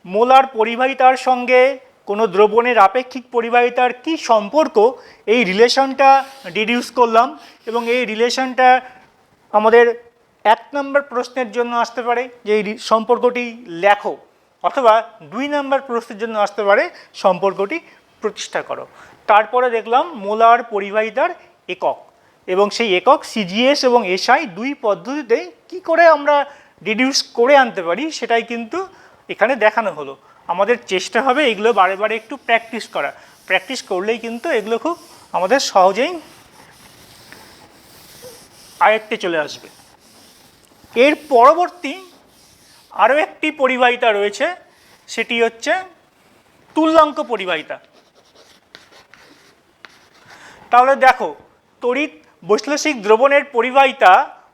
মোলার পরিবাহিতার সঙ্গে কোনো দ্রবণের আপেক্ষিক পরিবাহিতার কি সম্পর্ক, এই রিলেশনটা ডিডিউস করলাম এবং এই রিলেশনটা আমাদের 1 নম্বর প্রশ্নের জন্য আসতে পারে যে এই সম্পর্কটি লেখো, অথবা 2 নম্বর প্রশ্নের জন্য আসতে পারে সম্পর্কটি প্রতিষ্ঠা করো। তারপরে দেখলাম মোলার পরিবাহিতার একক এবং সেই একক সিজিএস এবং এসআই দুই পদ্ধতিতে কি করে আমরা ডিডিউস করে আনতে পারি সেটাই কিন্তু এখানে দেখানো হলো। আমাদের চেষ্টা হবে এগুলো বারে বারে একটু প্র্যাকটিস করা। প্র্যাকটিস করলেই কিন্তু এগুলো খুব আমাদের সহজেই আয়ত্তে চলে আসবে। এর পরবর্তী আরও একটি পরিবাহিতা রয়েছে, সেটি হচ্ছে তুল্যাঙ্ক পরিবাহিতা। তাহলে দেখো, তড়িৎ বৈশ্লেষিক দ্রবণের পরিবাহিতা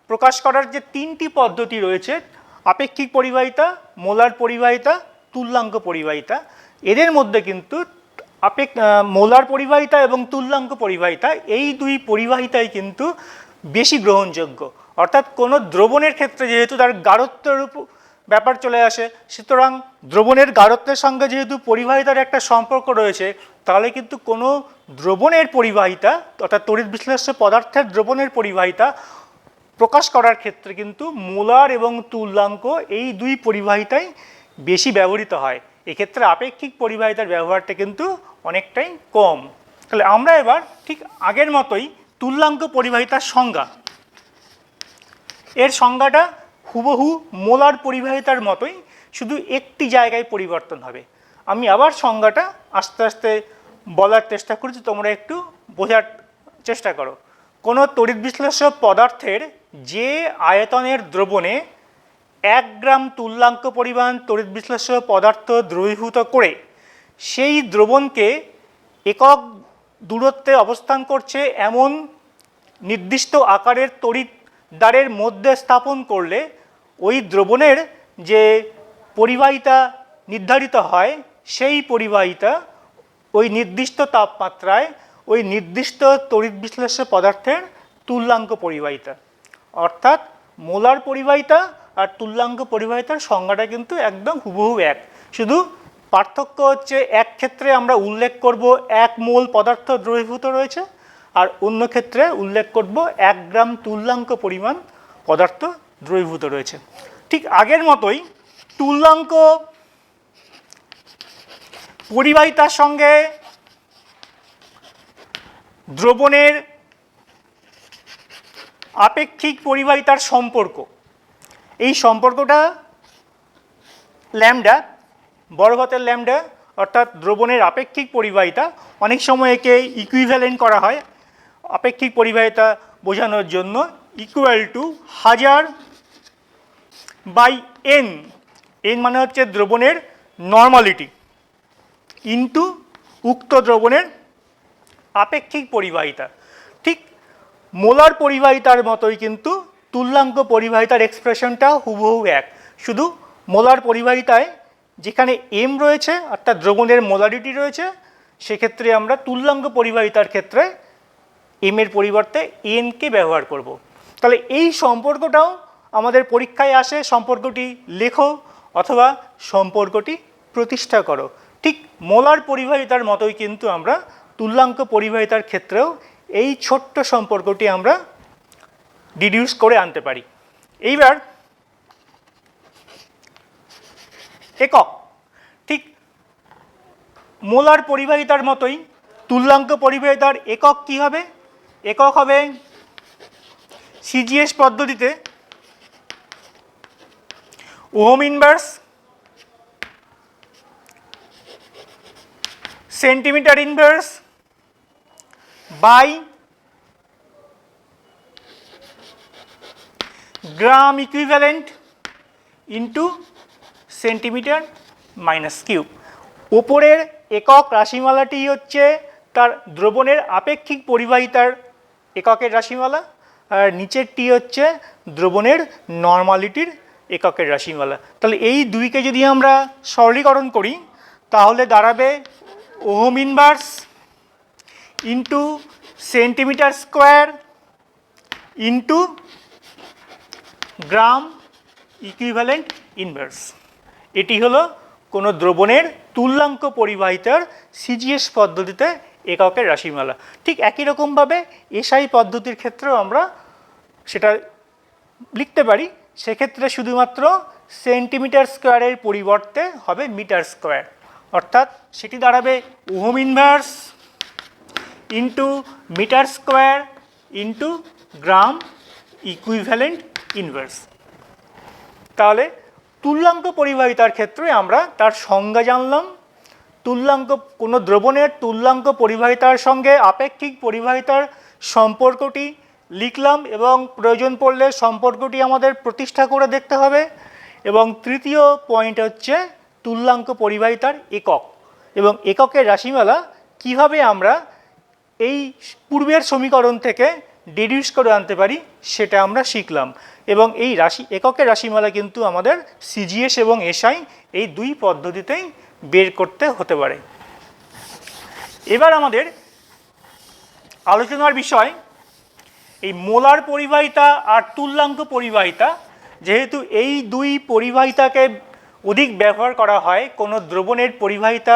প্রকাশ করার যে 3টি পদ্ধতি রয়েছে, আপেক্ষিক পরিবাহিতা, মোলার পরিবাহিতা, তুল্যাঙ্ক পরিবাহিতা, এদের মধ্যে কিন্তু মোলার পরিবাহিতা এবং তুল্যাঙ্ক পরিবাহিতা এই দুই পরিবাহিতাই কিন্তু বেশি গ্রহণযোগ্য। অর্থাৎ কোনো দ্রবণের ক্ষেত্রে যেহেতু তার গাঢ়ত্বের ব্যাপার চলে আসে, সুতরাং দ্রবণের গাঢ়ত্বের সঙ্গে যেহেতু পরিবাহিতার একটা সম্পর্ক রয়েছে, তাহলে কিন্তু কোনো দ্রবণের পরিবাহিতা অর্থাৎ তড়িৎ বিশ্লেষ্য পদার্থের দ্রবণের পরিবাহিতা প্রকাশ করার ক্ষেত্রে কিন্তু মোলার এবং তুল্যাঙ্ক এই দুই পরিবাহিতাই বেশি ব্যবহৃত হয়। এক্ষেত্রে আপেক্ষিক পরিবাহিতার ব্যবহারটা কিন্তু অনেকটাই কম। তাহলে আমরা এবার ঠিক আগের মতোই তুল্যাঙ্ক পরিবাহিতার সংজ্ঞা, এর সংজ্ঞাটা হুবহু মোলার পরিবাহিতার মতোই, শুধু একটি জায়গায় পরিবর্তন হবে। আমি আবার সংজ্ঞাটা আস্তে আস্তে বলার চেষ্টা করছি, তোমরা একটু বোঝার চেষ্টা করো। কোনো তড়িৎ বিশ্লেষ্য পদার্থের যে আয়তনের দ্রবণে 1 গ্রাম তুল্যাঙ্ক পরিমাণ তড়িৎ বিশ্লেষ্য পদার্থ দ্রবীভূত করে সেই দ্রবণকে একক দূরত্বে অবস্থান করছে এমন নির্দিষ্ট আকারের তড়িৎ দ্বারের মধ্যে স্থাপন করলে ওই দ্রবণের যে পরিবাহিতা নির্ধারিত হয়, সেই পরিবাহিতা ওই নির্দিষ্ট তাপমাত্রায় ওই নির্দিষ্ট তড়িৎ বিশ্লেষ্য পদার্থের তুল্যাঙ্ক পরিবাহিতা। অর্থাৎ মোলার পরিবাহিতা আর তুল্যাঙ্ক পরিবাহিতার সংজ্ঞাটা কিন্তু একদম হুবহু এক, শুধু পার্থক্য হচ্ছে এক ক্ষেত্রে আমরা উল্লেখ করব 1 মোল পদার্থ দ্রবীভূত রয়েছে, আর অন্য ক্ষেত্রে উল্লেখ করব 1 গ্রাম তুল্যাঙ্ক পরিমাণ পদার্থ দ্রবীভূত রয়েছে। ঠিক আগের মতোই তুল্যাঙ্ক পরিবাহিতার সঙ্গে দ্রবণের আপেক্ষিক পরিবাহিতার সম্পর্ক, এই সম্পর্কটা ল্যামডা, বড় হাতের ল্যামডা, অর্থাৎ দ্রবণের আপেক্ষিক পরিবাহিতা। অনেক সময় একে ইকুইভ্যালেন্ট করা হয় আপেক্ষিক পরিবাহিতা বোঝানোর জন্য, ইকুয়াল টু 1000/n, n মানে হচ্ছে দ্রবণের নর্মালিটি, ইন্টু উক্ত দ্রবণের আপেক্ষিক পরিবাহিতা। ঠিক মোলার পরিবাহিতার মতোই কিন্তু তুল্যাঙ্ক পরিবাহিতার এক্সপ্রেশনটা হুবহু এক, শুধু মোলার পরিবাহিতায় যেখানে m রয়েছে অর্থাৎ দ্রবণের মোলারিটি রয়েছে, সেক্ষেত্রে আমরা তুল্যাঙ্ক পরিবাহিতার ক্ষেত্রে m এর পরিবর্তে n কে ব্যবহার করব। তাহলে এই সম্পর্কটাও আমাদের পরীক্ষায় আসে, সম্পর্কটি লেখো অথবা সম্পর্কটি প্রতিষ্ঠা করো। ঠিক মোলার পরিবাহিতার মতোই কিন্তু আমরা তুল্যাঙ্ক পরিবাহিতার ক্ষেত্রেও এই ছোট্ট সম্পর্কটি আমরা ডিডিউস করে আনতে পারি। এইবার একক, ঠিক মোলার পরিবাহিতার মতোই তুল্যাঙ্ক পরিবাহিতার একক কি হবে? একক হবে সিজিএস পদ্ধতিতে ohm inverse centimetre inverse by gram equivalent into centimetre minus cube. ওপরের একক রাশিমালাটি হচ্ছে তার দ্রবণের আপেক্ষিক পরিবাহিতার এককের রাশিমালা, আর নিচেরটি হচ্ছে দ্রবণের নর্মালিটির এককের রাশিমালা। তাহলে এই দুইকে যদি আমরা সরলীকরণ করি তাহলে দাঁড়াবে ohm inverse into centimetre square into gram equivalent inverse. এটি হলো কোনো দ্রবণের তুল্যাঙ্ক পরিবাহিতার সিজিএস পদ্ধতিতে এককের রাশিমালা। ঠিক একই রকমভাবে এসআই পদ্ধতির ক্ষেত্রেও আমরা সেটা লিখতে পারি। সেক্ষেত্রে শুধুমাত্র সেন্টিমিটার স্কোয়ারের পরিবর্তে হবে মিটার স্কোয়ার, অর্থাৎ সেটি দাঁড়াবে ohm inverse into metre square into gram equivalent inverse. তাহলে তুল্যাঙ্ক পরিবাহিতার ক্ষেত্রে আমরা তার সংজ্ঞা জানলাম। তুল্যাঙ্ক কোনো দ্রবণের তুল্যাঙ্ক পরিবাহিতার সঙ্গে আপেক্ষিক পরিবাহিতার সম্পর্কটি লিখলাম এবং প্রয়োজন পড়লে সম্পর্কটি আমাদের প্রতিষ্ঠা করে দেখতে হবে। এবং তৃতীয় পয়েন্ট হচ্ছে তুল্যাঙ্ক পরিবাহিতার একক এবং এককের রাশিমালা কিভাবে আমরা এই পূর্বের সমীকরণ থেকে ডিডিউস করে আনতে পারি সেটা আমরা শিখলাম। এবং এই এককের রাশিমালা কিন্তু আমাদের সিজিএস এবং এসআই এই দুই পদ্ধতিতেই বের করতে হতে পারে। এবার আমাদের আলোচনার বিষয় এই মোলার পরিবাহিতা আর তুল্যাঙ্ক পরিবাহিতা। যেহেতু এই দুই পরিবাহিতাকে অধিক ব্যবহার করা হয় কোনো দ্রবণের পরিবাহিতা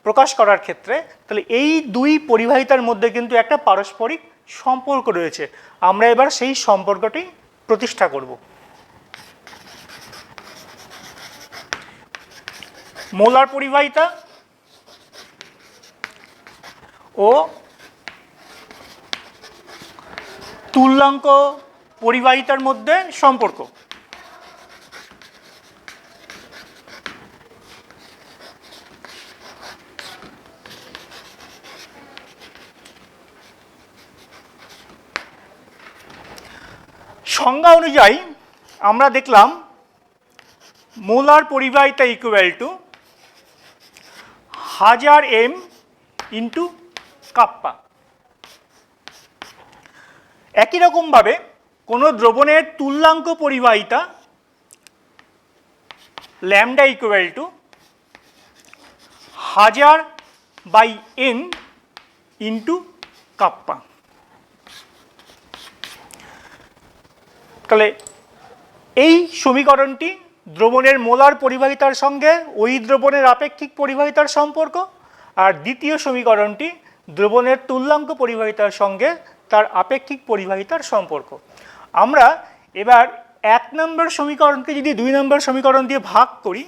প্রকাশ করার ক্ষেত্রে, তাহলে এই দুই পরিবাহিতার মধ্যে কিন্তু একটা পারস্পরিক সম্পর্ক রয়েছে। আমরা এবার সেই সম্পর্কটি প্রতিষ্ঠা করব। মোলার পরিবাহিতা ও তুল্যাঙ্ক পরিবাহিতার মধ্যে সম্পর্ক। সংজ্ঞা অনুযায়ী আমরা দেখলাম মোলার পরিবাহিতা equal two 1000 m into kappa. একই রকমভাবে কোনো দ্রবণের তুল্যাঙ্ক পরিবাহিতা lambda equal two 1000/n into kappa. তাহলে এই সমীকরণটি দ্রবণের মোলার পরিবাহিতার সঙ্গে ওই দ্রবণের আপেক্ষিক পরিবাহিতার সম্পর্ক, আর দ্বিতীয় সমীকরণটি দ্রবণের তুল্যাঙ্ক পরিবাহিতার সঙ্গে তার আপেক্ষিক পরিবাহিতার সম্পর্ক। আমরা এবার 1 নম্বর সমীকরণকে যদি 2 নম্বর সমীকরণ দিয়ে ভাগ করি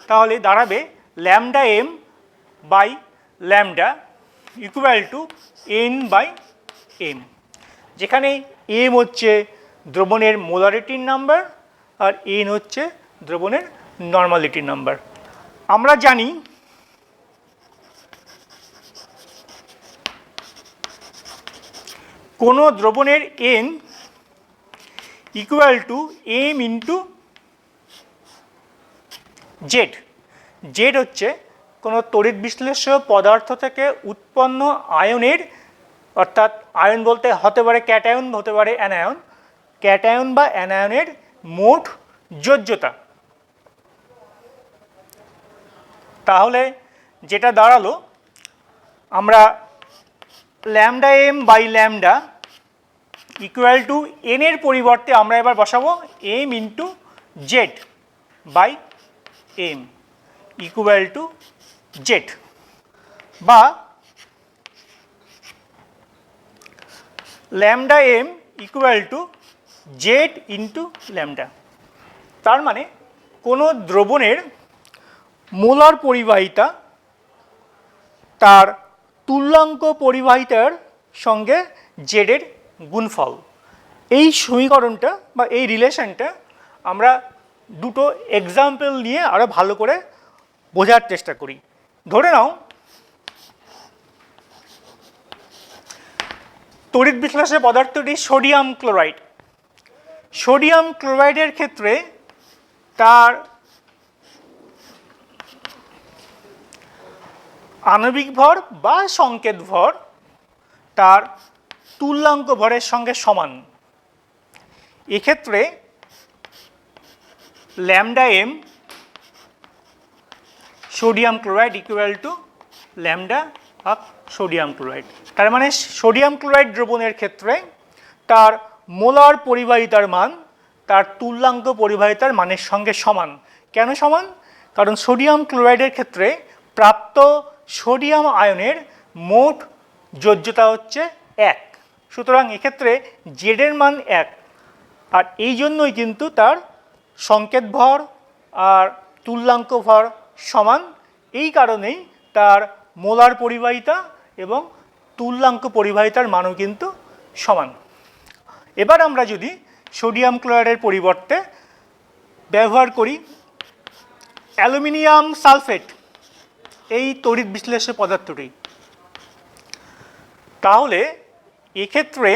তাহলে দাঁড়াবে lambda m by lambda equal to n/m, যেখানে m হচ্ছে দ্রবণের মোলারিটির নাম্বার আর n হচ্ছে দ্রবণের নর্মালিটির নাম্বার। আমরা জানি কোনো দ্রবণের n equal to m into Z. Z হচ্ছে কোনো তড়িৎ বিশ্লেষ্য পদার্থ থেকে উৎপন্ন আয়নের, অর্থাৎ আয়ন বলতে হতে পারে ক্যাটায়ন, হতে পারে অ্যানায়ন, ক্যাটায়ন বা অ্যানায়নের মোট যোজ্যতা। তাহলে যেটা দাঁড়ালো আমরা lambda m by lambda equal to n এর পরিবর্তে আমরা এবার বসাবো m into Z by m equal to Z, বা lambda m equal to Z into lambda. তার মানে কোনো দ্রবণের মোলার পরিবাহিতা তার তুল্যাঙ্ক পরিবাহিতার সঙ্গে জেডের গুণফল। এই সমীকরণটা বা এই রিলেশনটা আমরা দুটো এক্সাম্পল নিয়ে আরও ভালো করে বোঝার চেষ্টা করি। ধরে নাও তড়িৎ বিশ্লেষে পদার্থটি সোডিয়াম ক্লোরাইড। সোডিয়াম ক্লোরাইডের ক্ষেত্রে তার আণবিক ভর বা সংকেত ভর তার তুল্যাঙ্ক ভরের সঙ্গে সমান। এক্ষেত্রে lambda M sodium chloride equal to lambda of sodium chloride. তার মানে সোডিয়াম ক্লোরাইড দ্রবণের ক্ষেত্রে তার মোলার পরিবাহিতার মান তার তুল্যাঙ্ক পরিবাহিতার মানের সঙ্গে সমান। কেন সমান? কারণ সোডিয়াম ক্লোরাইডের ক্ষেত্রে প্রাপ্ত সোডিয়াম আয়নের মোট যোজ্যতা হচ্ছে 1, সুতরাং এক্ষেত্রে জেডের মান 1, আর এই জন্যই কিন্তু তার সংকেত ভর আর তুল্যাঙ্ক ভর সমান। এই কারণেই তার মোলার পরিবাহিতা এবং তুল্যাঙ্ক পরিবাহিতার মানও কিন্তু সমান। এবার আমরা যদি সোডিয়াম ক্লোরাইডের পরিবর্তে ব্যবহার করি অ্যালুমিনিয়াম সালফেট এই তড়িৎ বিশ্লেষ্য পদার্থটি, তাহলে এক্ষেত্রে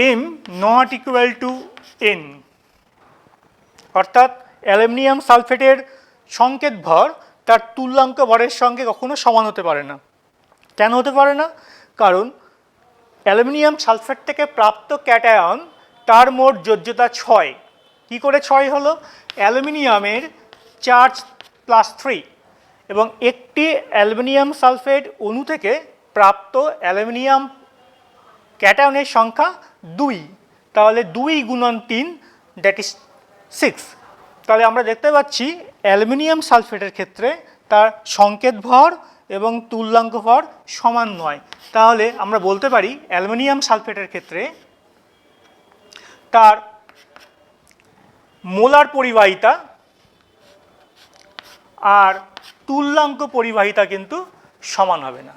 am not equal to N, অর্থাৎ অ্যালুমিনিয়াম সালফেটের সংকেত ভর তার তুল্যাঙ্ক ভরের সঙ্গে কখনো সমান হতে পারে না। কেন হতে পারে না? কারণ অ্যালুমিনিয়াম সালফেট থেকে প্রাপ্ত ক্যাটায়ন তার মোট যোজ্যতা 6। কী করে 6 হলো? অ্যালুমিনিয়ামের চার্জ +3 এবং একটি অ্যালুমিনিয়াম সালফেট অণু থেকে প্রাপ্ত অ্যালুমিনিয়াম ক্যাটায়নের সংখ্যা 2, তাহলে 2 × 3 দ্যাট ইজ 6। তাহলে আমরা দেখতে পাচ্ছি অ্যালুমিনিয়াম সালফেটের ক্ষেত্রে তার সংকেত ভর এবং তুল্যাঙ্ক ভর সমান নয়। তাহলে আমরা বলতে পারি অ্যালুমিনিয়াম সালফেটের ক্ষেত্রে তার মোলার পরিবাহিতা আর তুল্যাঙ্ক পরিবাহিতা কিন্তু সমান হবে না।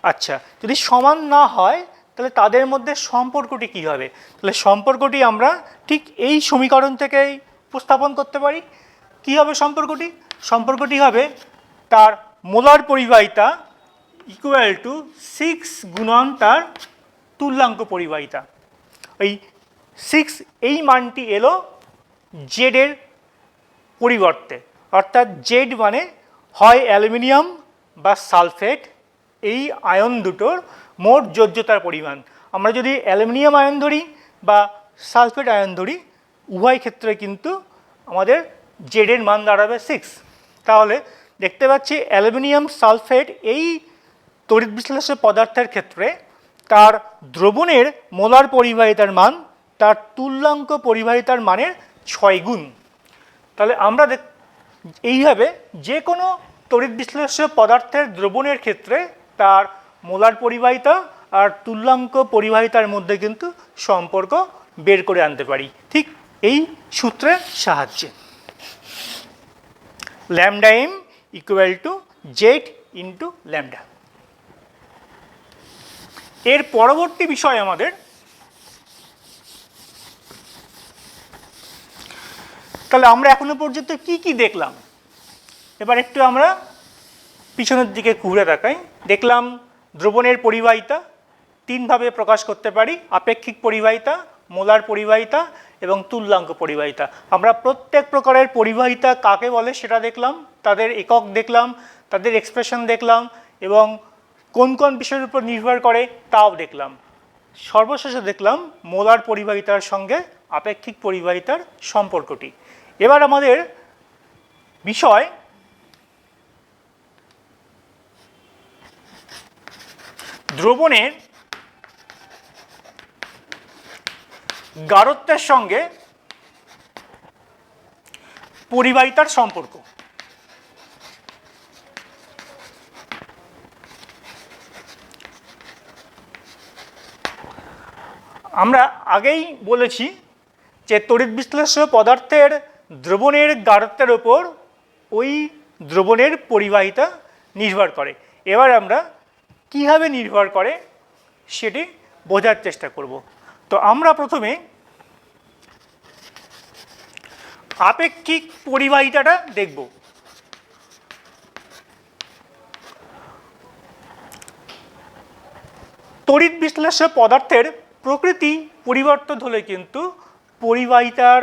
আচ্ছা, যদি সমান না হয় তাহলে তাদের মধ্যে সম্পর্কটি কী হবে? তাহলে সম্পর্কটি আমরা ঠিক এই সমীকরণ থেকেই উপস্থাপন করতে পারি। কী হবে সম্পর্কটি? সম্পর্কটি হবে তার মোলার পরিবাহিতা ইকুয়াল টু 6 গুণন তার তুল্যাঙ্ক পরিবাহিতা। এই 6 এই মানটি এলো জেডের পরিবর্তে, অর্থাৎ জেড মানে হয় অ্যালুমিনিয়াম বা সালফেট এই আয়ন দুটোর মোট যোজ্যতার পরিমাণ। আমরা যদি অ্যালুমিনিয়াম আয়ন ধরি বা সালফেট আয়ন ধরি, উভয় ক্ষেত্রে কিন্তু আমাদের জেডের মান দাঁড়াবে 6। তাহলে দেখতে পাচ্ছি অ্যালুমিনিয়াম সালফেট এই তড়িৎ বিশ্লেষ্য পদার্থের ক্ষেত্রে তার দ্রবণের মোলার পরিবাহিতার মান তার তুল্যাঙ্ক পরিবাহিতার মানের 6 গুণ। তাহলে আমরা এইভাবে যে কোনো তড়িৎ বিশ্লেষ্য পদার্থের দ্রবণের ক্ষেত্রে তার মোলার পরিবাহিতা আর তুল্যাঙ্ক পরিবাহিতার মধ্যে কিন্তু সম্পর্ক বের করে আনতে পারি ঠিক এই সূত্রের সাহায্যে। Lambda M equal to Z into lambda. এর পরবর্তী বিষয় আমাদের তাহলে আমরা এখনো পর্যন্ত কি কি দেখলাম, এবার একটু আমরা পিছনের দিকে ঘুরে তাকাই। দেখলাম দ্রবণের পরিবাহিতা 3 ভাবে প্রকাশ করতে পারি, আপেক্ষিক পরিবাহিতা, মোলার পরিবাহিতা এবং তুল্যাঙ্ক পরিবাহিতা। আমরা প্রত্যেক প্রকারের পরিবাহিতা কাকে বলে সেটা দেখলাম, তাদের একক দেখলাম, তাদের এক্সপ্রেশন দেখলাম এবং কোন কোন বিষয়ের উপর নির্ভর করে তাও দেখলাম। সর্বশেষে দেখলাম মোলার পরিবাহিতার সঙ্গে আপেক্ষিক পরিবাহিতার সম্পর্কটি। এবার আমাদের বিষয় দ্রবণের গাঢ়ত্বের সঙ্গে পরিবাহিতার সম্পর্ক। আমরা আগেই বলেছি যে তড়িৎ বিশ্লেষ্য পদার্থের দ্রবণের গাঢ়ত্বের ওপর ওই দ্রবণের পরিবাহিতা নির্ভর করে। এবার আমরা কীভাবে নির্ভর করে সেটি বোঝার চেষ্টা করব। তো আমরা প্রথমে আপেক্ষিক পরিবাহিতাটা দেখব। তড়িৎ বিশ্লেষ্য পদার্থের প্রকৃতি পরিবর্তন হলে কিন্তু পরিবাহিতার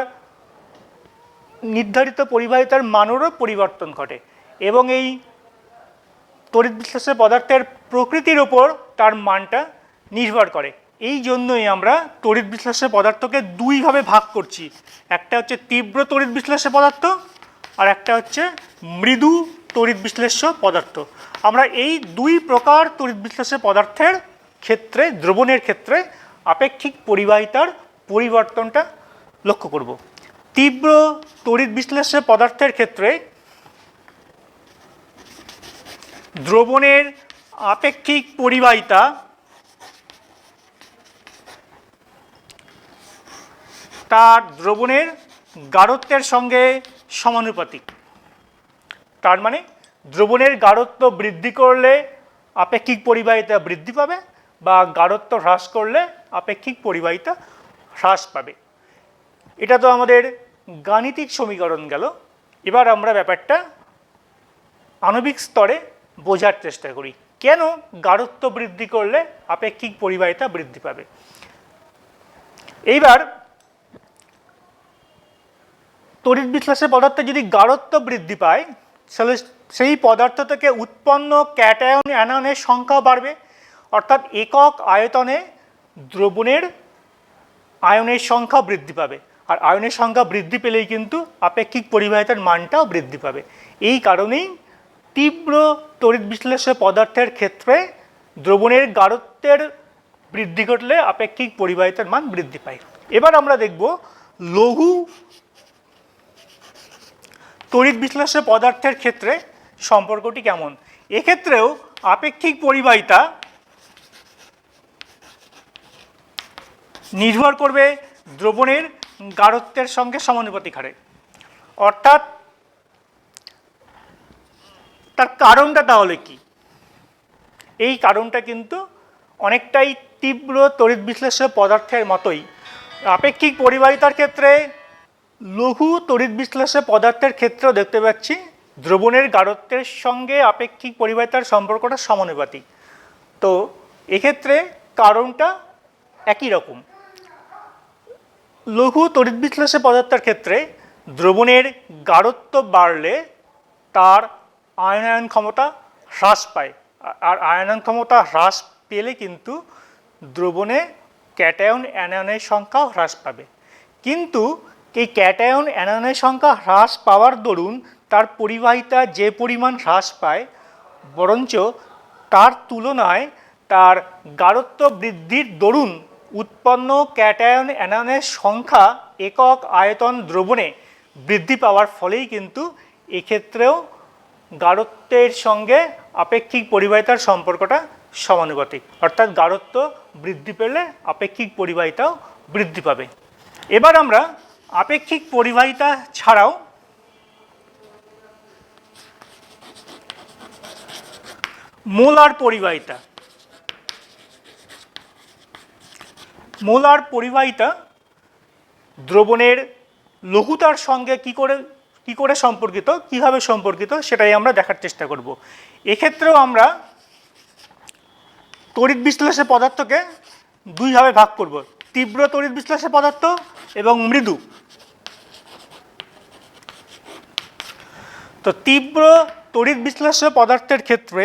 নির্ধারিত পরিবাহিতার মানেরও পরিবর্তন ঘটে এবং এই তড়িৎ বিশ্লেষ্য পদার্থের প্রকৃতির উপর তার মানটা নির্ভর করে। এই জন্যই আমরা তড়িৎ বিশ্লেষ্য পদার্থকে দুইভাবে ভাগ করছি, একটা হচ্ছে তীব্র তড়িৎ বিশ্লেষ্য পদার্থ আর একটা হচ্ছে মৃদু তড়িৎ বিশ্লেষ্য পদার্থ। আমরা এই দুই প্রকার তড়িৎ বিশ্লেষ্য পদার্থের ক্ষেত্রে, দ্রবণের ক্ষেত্রে আপেক্ষিক পরিবাহিতার পরিবর্তনটা লক্ষ্য করব। তীব্র তড়িৎ বিশ্লেষ্য পদার্থের ক্ষেত্রে দ্রবণের আপেক্ষিক পরিবাহিতা তার দ্রবণের গাঢ়ত্বের সঙ্গে সমানুপাতিক। তার মানে দ্রবণের গাঢ়ত্ব বৃদ্ধি করলে আপেক্ষিক পরিবাহিতা বৃদ্ধি পাবে, বা গাঢ়ত্ব হ্রাস করলে আপেক্ষিক পরিবাহিতা হ্রাস পাবে। এটা তো আমাদের গাণিতিক সমীকরণ গেল। এবার আমরা ব্যাপারটা আণবিক স্তরে বোঝার চেষ্টা করি, কেন গাঢ়ত্ব বৃদ্ধি করলে আপেক্ষিক পরিবাহিতা বৃদ্ধি পাবে। এইবার তড়িৎ বিশ্লেষ্য পদার্থে যদি গাঢ়ত্ব বৃদ্ধি পায়, তাহলে সেই পদার্থ থেকে উৎপন্ন ক্যাটায়ন অ্যানায়নের সংখ্যা বাড়বে, অর্থাৎ একক আয়তনে দ্রবণের আয়নের সংখ্যা বৃদ্ধি পাবে। আর আয়নের সংখ্যা বৃদ্ধি পেলেই কিন্তু আপেক্ষিক পরিবাহিতার মানটাও বৃদ্ধি পাবে। এই কারণেই তীব্র তড়িৎ বিশ্লেষ্য পদার্থের ক্ষেত্রে দ্রবণের গাঢ়ত্বের বৃদ্ধি ঘটলে আপেক্ষিক পরিবাহিতার মান বৃদ্ধি পায়। এবার আমরা দেখব লঘু তড়িৎ বিশ্লেষ্য পদার্থের ক্ষেত্রে সম্পর্কটি কেমন। এক্ষেত্রেও আপেক্ষিক পরিবাহিতা নির্ভর করবে দ্রবণের গাঢ়ত্বের সঙ্গে সমানুপাতিক হারে। অর্থাৎ তার কারণটা তাহলে কি? এই কারণটা কিন্তু অনেকটাই তীব্র তড়িৎ বিশ্লেষ্য পদার্থের মতোই। আপেক্ষিক পরিবাহিতার ক্ষেত্রে লঘু তড়িৎ বিশ্লেষ্য পদার্থের ক্ষেত্রেও দেখতে পাচ্ছি দ্রবণের গাঢ়ত্বের সঙ্গে আপেক্ষিক পরিবাহিতার সম্পর্কটা সমানুপাতিক। তো এক্ষেত্রে কারণটা একই রকম। লঘু তড়িৎ বিশ্লেষ্য পদার্থের ক্ষেত্রে দ্রবণের গাঢ়ত্ব বাড়লে তার আয়নায়ন ক্ষমতা হ্রাস পায়, আর আয়নায়ন ক্ষমতা হ্রাস পেলে কিন্তু দ্রবণে ক্যাটায়ন অ্যানায়নের সংখ্যাও হ্রাস পাবে। কিন্তু এই ক্যাটায়ন অ্যানায়নের সংখ্যা হ্রাস পাওয়ার দরুন তার পরিবাহিতা যে পরিমাণ হ্রাস পায়, বরঞ্চ তার তুলনায় তার গাঢ়ত্ব বৃদ্ধির দরুন উৎপন্ন ক্যাটায়ন অ্যানায়নের সংখ্যা একক আয়তন দ্রবণে বৃদ্ধি পাওয়ার ফলেই কিন্তু এক্ষেত্রেও গাঢ়ত্বের সঙ্গে আপেক্ষিক পরিবাহিতার সম্পর্কটা সমানুপাতিক। অর্থাৎ গাঢ়ত্ব বৃদ্ধি পেলে আপেক্ষিক পরিবাহিতাও বৃদ্ধি পাবে। এবার আমরা আপেক্ষিক পরিবাহিতা ছাড়াও মোলার পরিবাহিতা, মোলার পরিবাহিতা দ্রবণের লঘুতার সঙ্গে কি করে সম্পর্কিত, কিভাবে সম্পর্কিত, সেটাই আমরা দেখার চেষ্টা করব। এক্ষেত্রেও আমরা তড়িৎ বিশ্লেষ্য পদার্থকে দুইভাবে ভাগ করব, তীব্র তড়িৎ বিশ্লেষ্য পদার্থ এবং মৃদু। তো তীব্র তড়িৎ বিশ্লেষ্য পদার্থের ক্ষেত্রে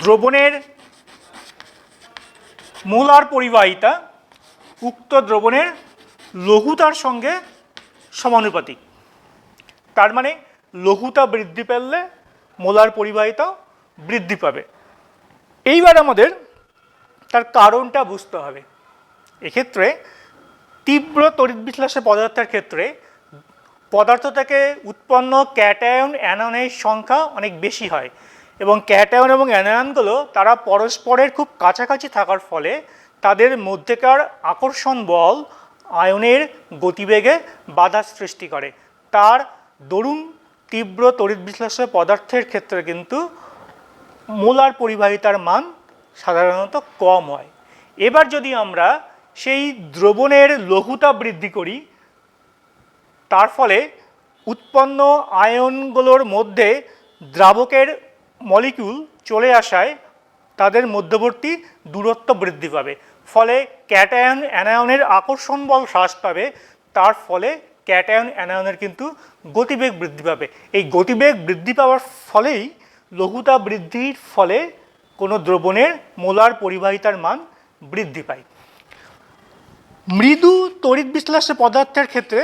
দ্রবণের মোলার পরিবাহিতা উক্ত দ্রবণের লঘুতার সঙ্গে সমানুপাতিক। তার মানে লঘুতা বৃদ্ধি পেলে মোলার পরিবাহিতাও বৃদ্ধি পাবে। এইবার আমাদের তার কারণটা বুঝতে হবে। এক্ষেত্রে তীব্র তড়িৎ বিশ্লেষ্য পদার্থের ক্ষেত্রে পদার্থ থেকে উৎপন্ন ক্যাটায়ন অ্যানায়নের সংখ্যা অনেক বেশি হয়, এবং ক্যাটায়ন এবং অ্যানায়নগুলো তারা পরস্পরের খুব কাছাকাছি থাকার ফলে তাদের মধ্যেকার আকর্ষণ বল আয়নের গতিবেগে বাধা সৃষ্টি করে। তার দরুন তীব্র তড়িৎ বিশ্লেষ্য পদার্থের ক্ষেত্রে কিন্তু মোলার পরিবাহিতার মান সাধারণত কম হয়। এবার যদি আমরা সেই দ্রবণের লঘুতা বৃদ্ধি করি, তার ফলে উৎপন্ন আয়নগুলোর মধ্যে দ্রাবকের মলিকিউল চলে আসায় তাদের মধ্যবর্তী দূরত্ব বৃদ্ধি পাবে, ফলে ক্যাটায়ন অ্যানায়নের আকর্ষণ বল হ্রাস পাবে। তার ফলে ক্যাটায়ন অ্যানায়নের কিন্তু গতিবেগ বৃদ্ধি পাবে। এই গতিবেগ বৃদ্ধি পাওয়ার ফলেই লঘুতাপ বৃদ্ধির ফলে কোনো দ্রবণের মোলার পরিবাহিতার মান বৃদ্ধি পায়। মৃদু তড়িৎ বিশ্লেষ্য পদার্থের ক্ষেত্রে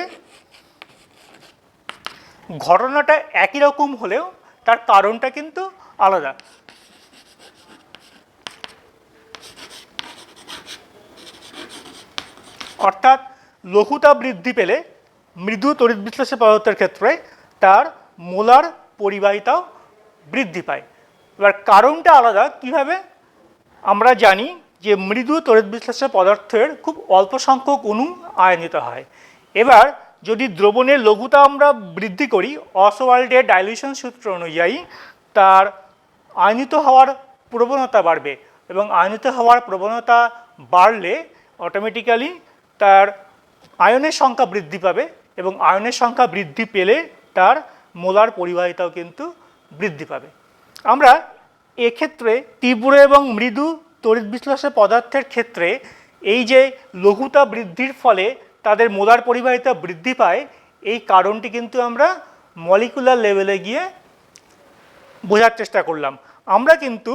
ঘটনাটা একই রকম হলেও তার কারণটা কিন্তু আলাদা। অর্থাৎ লঘুতাপ বৃদ্ধি পেলে মৃদু তড়িৎ বিশ্লেষ্য পদার্থের ক্ষেত্রে তার মোলার পরিবাহিতাও বৃদ্ধি পায়। এবার কারণটা আলাদা কিভাবে? আমরা জানি যে মৃদু তড়িৎ বিশ্লেষ্য পদার্থের খুব অল্প সংখ্যক অণু আয়নিত হয়। এবার যদি দ্রবণের লঘুতা আমরা বৃদ্ধি করি, অসওয়াল্ডের ডাইলিউশন সূত্র অনুযায়ী তার আয়নিত হওয়ার প্রবণতা বাড়বে, এবং আয়নিত হওয়ার প্রবণতা বাড়লে অটোমেটিক্যালি তার আয়নের সংখ্যা বৃদ্ধি পাবে, এবং আয়নের সংখ্যা বৃদ্ধি পেলে তার মোলার পরিবাহিতাও কিন্তু বৃদ্ধি পাবে। আমরা এক্ষেত্রে তীব্র এবং মৃদু তড়িৎ বিশ্লেষ্য পদার্থের ক্ষেত্রে এই যে লঘুতা বৃদ্ধির ফলে তাদের মোলার পরিবাহিতা বৃদ্ধি পায়, এই কারণটি কিন্তু আমরা মলিকুলার লেভেলে গিয়ে বোঝার চেষ্টা করলাম। আমরা কিন্তু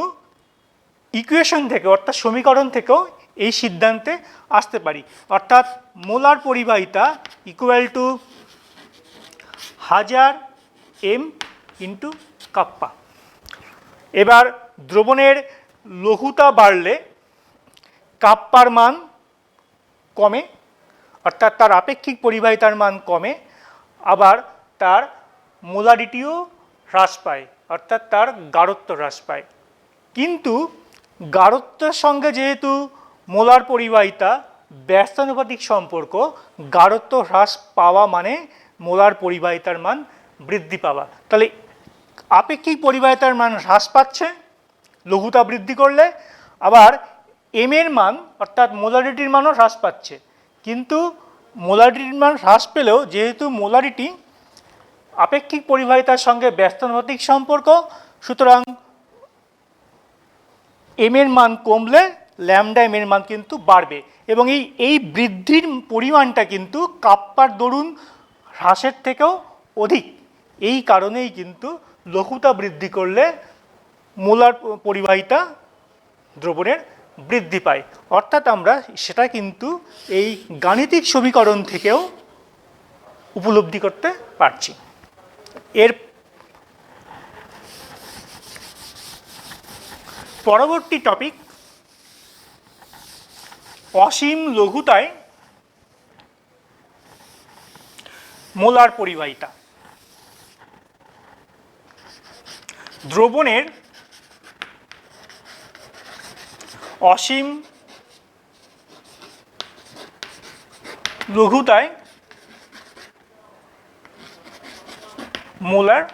ইকুয়েশন থেকে অর্থাৎ সমীকরণ থেকেও এই সিদ্ধান্তে আসতে পারি। অর্থাৎ মোলার পরিবাহিতা equal two 1000 m into kappa. এবার দ্রবণের লঘুতা বাড়লে কাপ্পার মান কমে, অর্থাৎ তার আপেক্ষিক পরিবাহিতার মান কমে, আবার তার মোলারিটিও হ্রাস পায়, অর্থাৎ তার গাঢ়ত্ব হ্রাস পায়। কিন্তু গাঢ়ত্বের সঙ্গে যেহেতু মোলার পরিবাহিতা ব্যস্তানুপাতিক সম্পর্ক, গাঢ়ত্ব হ্রাস পাওয়া মানে মোলার পরিবাহিতার মান বৃদ্ধি পাওয়া। তাহলে আপেক্ষিক পরিবাহিতার মান হ্রাস পাচ্ছে লঘুতা বৃদ্ধি করলে, আবার এম এর মান অর্থাৎ মোলারিটির মানও হ্রাস পাচ্ছে। কিন্তু মোলারিটির মান হ্রাস পেলেও যেহেতু মোলারিটি আপেক্ষিক পরিবাহিতার সঙ্গে ব্যস্তানুপাতিক সম্পর্ক, সুতরাং এম এর মান কমলে ল্যামডা এম এর মান কিন্তু বাড়বে, এবং এই বৃদ্ধির পরিমাণটা কিন্তু কাপ্পার দরুন হ্রাসের থেকেও অধিক। এই কারণেই কিন্তু লঘুতা বৃদ্ধি করলে মোলার পরিবাহিতা দ্রবণের বৃদ্ধি পায়। অর্থাৎ আমরা সেটা কিন্তু এই গাণিতিক সমীকরণ থেকেও উপলব্ধি করতে পারছি। এর পরবর্তী টপিক অসীম লঘুতায় মোলার পরিবাহিতা। দ্রবণের অসীম লঘুতায় মোলার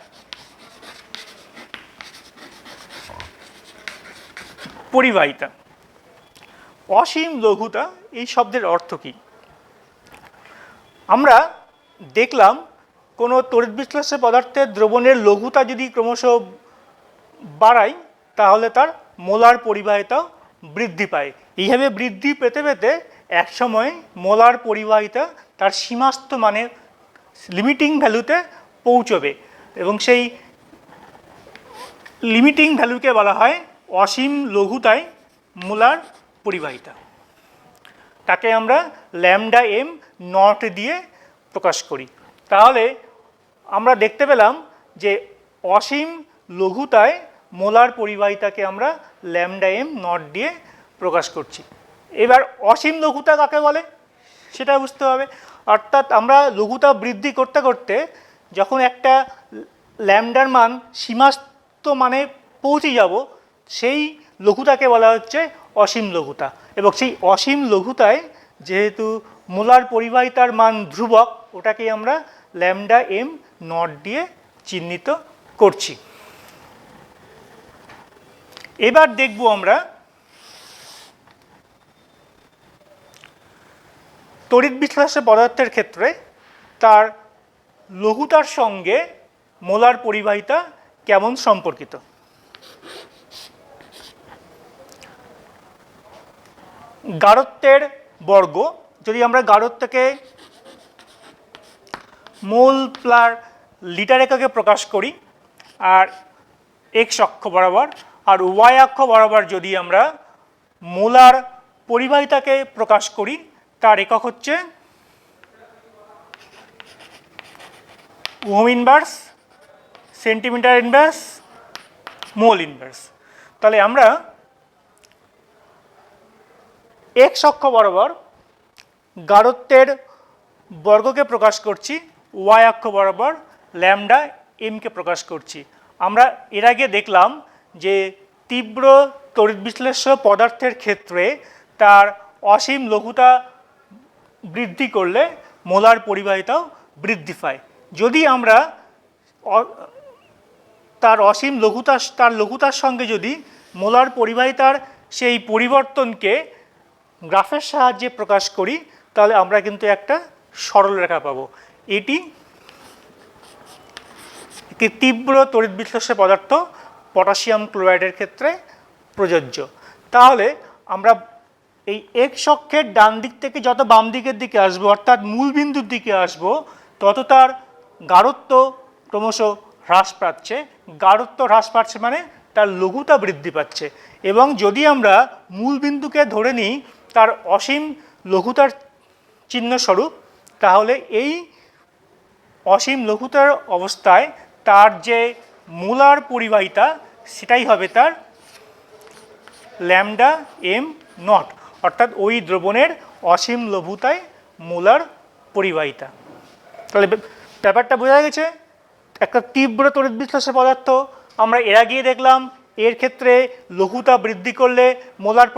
পরিবাহিতা। অসীম লঘুতা এই শব্দের অর্থ কী? আমরা দেখলাম কোনো তড়িৎ বিশ্লেষ্য পদার্থের দ্রবণের লঘুতা যদি ক্রমশ বাড়ায় তাহলে তার মোলার পরিবাহিতা বৃদ্ধি পায়। এইভাবে বৃদ্ধি পেতে পেতে একসময় মোলার পরিবাহিতা তার সীমাস্থ মানে লিমিটিং ভ্যালুতে পৌঁছবে, এবং সেই লিমিটিং ভ্যালুকে বলা হয় অসীম লঘুতায় মোলার পরিবাহিতা। তাকে আমরা ল্যামডা এম নট দিয়ে প্রকাশ করি। তাহলে আমরা দেখতে পেলাম যে অসীম লঘুতায় মোলার পরিবাহিতাকে আমরা ল্যামডা এম নট দিয়ে প্রকাশ করছি। এবার অসীম লঘুতা কাকে বলে সেটা বুঝতে হবে। অর্থাৎ আমরা লঘুতা বৃদ্ধি করতে করতে যখন একটা ল্যামডার মান সীমাস্থ মানে পৌঁছে যাব, সেই লঘুতাকে বলা হচ্ছে অসীম লঘুতা। এবং সেই অসীম লঘুতায় যেহেতু মোলার পরিবাহিতার মান ধ্রুবক, ওটাকে আমরা ল্যামডা এম নট দিয়ে চিহ্নিত করছি। এবার দেখব আমরা তড়িৎ বিশ্লেষ্য পদার্থের ক্ষেত্রে তার লঘুতার সঙ্গে মোলার পরিবাহিতা কেমন সম্পর্কিত। গাঢ়ত্বের বর্গ, যদি আমরা গাঢ়ত্বকে মোল পার লিটার এককে প্রকাশ করি আর এক্স অক্ষ বরাবর, আর ওয়াই অক্ষ বরাবর যদি আমরা মোলার পরিবাহিতাকে প্রকাশ করি তার একক হচ্ছে ওহম ইনভার্স, সেন্টিমিটার ইনভার্স, মোল ইনভার্স। তাহলে আমরা এক্স অক্ষ বরাবর গাঢ়ত্বের বর্গকে প্রকাশ করছি, ওয়াই অক্ষ বরাবর ল্যামডা এমকে প্রকাশ করছি। আমরা এর আগে দেখলাম যে তীব্র তড়িৎ বিশ্লেষ্য পদার্থের ক্ষেত্রে তার অসীম লঘুতা বৃদ্ধি করলে মোলার পরিবাহিতাও বৃদ্ধি পায়। যদি আমরা তার অসীম লঘুতার সঙ্গে যদি মোলার পরিবাহিতার সেই পরিবর্তনকে গ্রাফের সাহায্যে প্রকাশ করি তাহলে আমরা কিন্তু একটা সরল রেখা পাবো। এটি একটি তীব্র তড়িৎ বিশ্লেষ্য পদার্থ পটাশিয়াম ক্লোরাইডের ক্ষেত্রে প্রযোজ্য। তাহলে আমরা এই এক্স অক্ষের ডান দিক থেকে যত বাম দিকের দিকে আসবো অর্থাৎ মূল বিন্দুর দিকে আসবো তত তার গাঢ়ত্ব ক্রমশ হ্রাস পাচ্ছে। গাঢ়ত্ব হ্রাস পাচ্ছে মানে তার লঘুতা বৃদ্ধি পাচ্ছে। এবং যদি আমরা মূল বিন্দুকে ধরে নিই তার অসীম লঘুতার চিহ্নস্বরূপ, তাহলে এই অসীম লঘুতার অবস্থায় তার যে মোলার পরিবাহিতা সেটাই হবে তার ল্যামডা এম নট, অর্থাৎ ওই দ্রবণের অসীম লঘুতায় মোলার পরিবাহিতা। তাহলে ব্যাপারটা বোঝা গেছে। একটা তীব্র তড়িৎ বিশ্লেষ্য পদার্থ আমরা এর আগেই দেখলাম, এর ক্ষেত্রে লঘুতা বৃদ্ধি করলে মোলার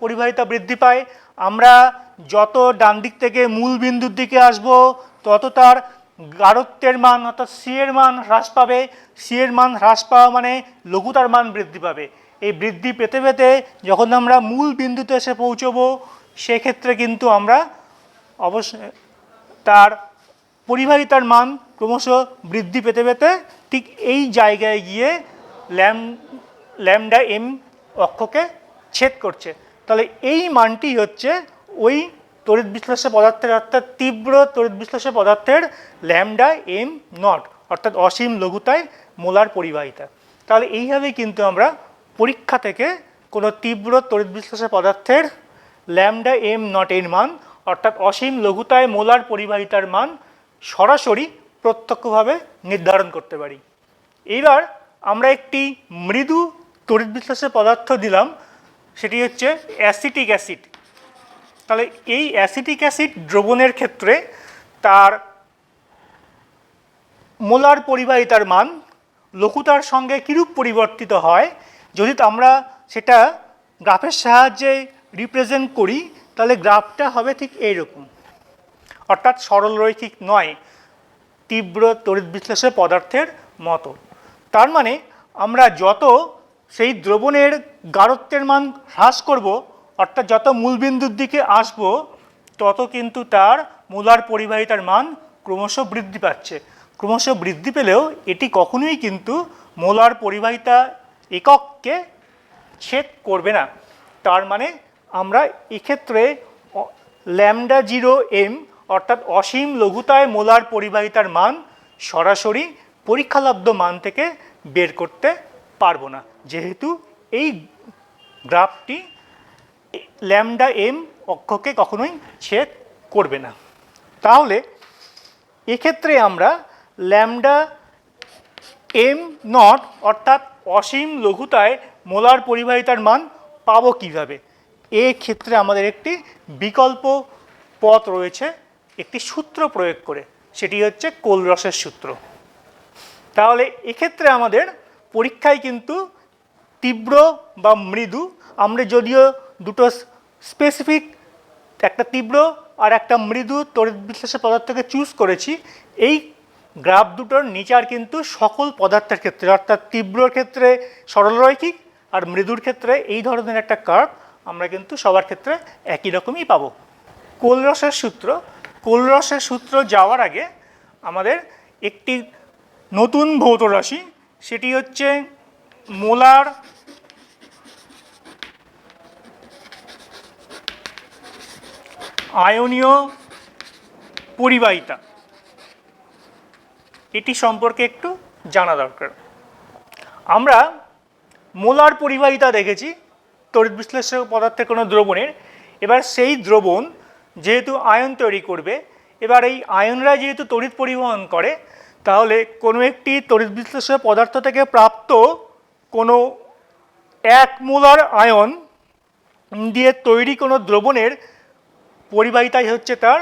পরিবাহিতা বৃদ্ধি পায়। আমরা যত ডান দিক থেকে মূল বিন্দুর দিকে আসব তত তার গাঢ়ত্বের মান অর্থাৎ সি এর মান হ্রাস পাবে। সি এর মান হ্রাস পাওয়া মানে লঘুতার মান বৃদ্ধি পাবে। এই বৃদ্ধি পেতে পেতে যখন আমরা মূল বিন্দুতে এসে পৌঁছবো সেক্ষেত্রে কিন্তু আমরা অবশ্যই তার পরিবাহিতার মান ক্রমশ বৃদ্ধি পেতে পেতে ঠিক এই জায়গায় গিয়ে ল্যামডা এম অক্ষকে ছেদ করছে। তাহলে এই মানটি হচ্ছে ওই তড়িৎ বিশ্লেষ্য পদার্থের অর্থাৎ তীব্র তড়িৎ বিশ্লেষ্য পদার্থের ল্যামডা এম নট অর্থাৎ অসীম লঘুতায় মোলার পরিবাহিতা। তাহলে এইভাবেই কিন্তু আমরা পরীক্ষা থেকে কোনো তীব্র তড়িৎ বিশ্লেষ্য পদার্থের ল্যামডা এম নট এর মান অর্থাৎ অসীম লঘুতায় মোলার পরিবাহিতার মান সরাসরি প্রত্যক্ষভাবে নির্ধারণ করতে পারি। এইবার আমরা একটি মৃদু তড়িৎ বিশ্লেষ্য পদার্থ দিলাম, সেটি হচ্ছে অ্যাসিটিক অ্যাসিড। তাহলে এই অ্যাসিটিক অ্যাসিড দ্রবণের ক্ষেত্রে তার মোলার পরিবাহিতার মান লঘুতার সঙ্গে কিরূপ পরিবর্তিত হয় যদি আমরা সেটা গ্রাফের সাহায্যে রিপ্রেজেন্ট করি তাহলে গ্রাফটা হবে ঠিক এইরকম, অর্থাৎ সরল রৈখিক নয়, তীব্র তড়িৎ বিশ্লেষ্য পদার্থের মতো। তার মানে আমরা যত সেই দ্রবণের গাঢ়ত্বের মান হ্রাস করব অর্থাৎ যত মূলবিন্দুর দিকে আসব তত কিন্তু তার মোলার পরিবাহিতার মান ক্রমশ বৃদ্ধি পাচ্ছে। ক্রমশ বৃদ্ধি পেলেও এটি কখনোই কিন্তু মোলার পরিবাহিতা একককে ছেদ করবে না। তার মানে আমরা এক্ষেত্রে ল্যামডা জিরো এম অর্থাৎ অসীম লঘুতায় মোলার পরিবাহিতার মান সরাসরি পরীক্ষালব্ধ মান থেকে বের করতে পারবো না, যেহেতু এই গ্রাফটি ল্যামডা এম অক্ষকে কখনোই ছেদ করবে না। তাহলে এক্ষেত্রে আমরা ল্যামডা এম নট অর্থাৎ অসীম লঘুতায় মোলার পরিবাহিতার মান পাবো কীভাবে? এক্ষেত্রে আমাদের একটি বিকল্প পথ রয়েছে একটি সূত্র প্রয়োগ করে, সেটি হচ্ছে কোলরসের সূত্র। তাহলে এক্ষেত্রে আমাদের পরীক্ষায় কিন্তু তীব্র বা মৃদু, আমরা যদিও দুটো স্পেসিফিক একটা তীব্র আর একটা মৃদু তড়িৎ বিশ্লেষ্য পদার্থকে চুজ করেছি, এই গ্রাফ দুটোর নিচার কিন্তু সকল পদার্থের ক্ষেত্রে অর্থাৎ তীব্রর ক্ষেত্রে সরলরৈখিক আর মৃদুর ক্ষেত্রে এই ধরনের একটা কার্ভ আমরা কিন্তু সবার ক্ষেত্রে একই রকমই পাবো। কোলরসের সূত্র যাওয়ার আগে আমাদের একটি নতুন ভৌত রাশি, সেটি হচ্ছে মোলার আয়নীয় পরিবাহিতা। এটি সম্পর্কে একটু জানা দরকার। আমরা মোলার পরিবাহিতা দেখেছি তড়িৎ বিশ্লেষক পদার্থের কোনো দ্রবণের। এবার সেই দ্রবণ যেহেতু আয়ন তৈরি করবে, এবার এই আয়নরা যেহেতু তড়িৎ পরিবহন করে, তাহলে কোনো একটি তড়িৎ বিশ্লেষক পদার্থ থেকে প্রাপ্ত কোনো 1 মোলার আয়ন দিয়ে তৈরি কোনো দ্রবণের পরিবাহিতাই হচ্ছে তার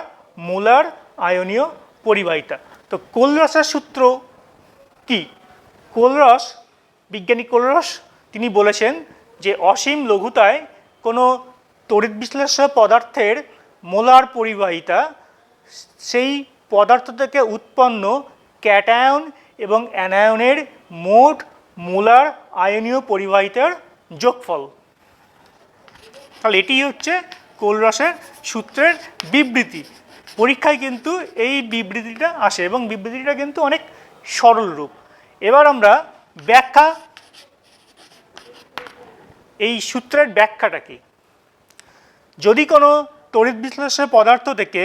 মোলার আয়নীয় পরিবাহিতা। তো কোলরাসের সূত্র কি? কোলরাস, বিজ্ঞানী কোলরাস তিনি বলেছেন যে অসীম লঘুতায় কোনো তড়িৎ বিশ্লেষক পদার্থের মোলার পরিবাহিতা সেই পদার্থ থেকে উৎপন্ন ক্যাটায়ন এবং অ্যানায়নের মোট মোলার আয়নীয় পরিবাহিতার যোগফল। তাহলে এটি হচ্ছে কোলরাসের সূত্রের বিবৃতি। পরীক্ষায় কিন্তু এই বিবৃতিটা আসে এবং বিবৃতিটা কিন্তু অনেক সরল রূপ। এবার আমরা ব্যাখ্যা, এই সূত্রের ব্যাখ্যাটা কি? যদি কোনো তড়িৎ বিশ্লেষক পদার্থ থেকে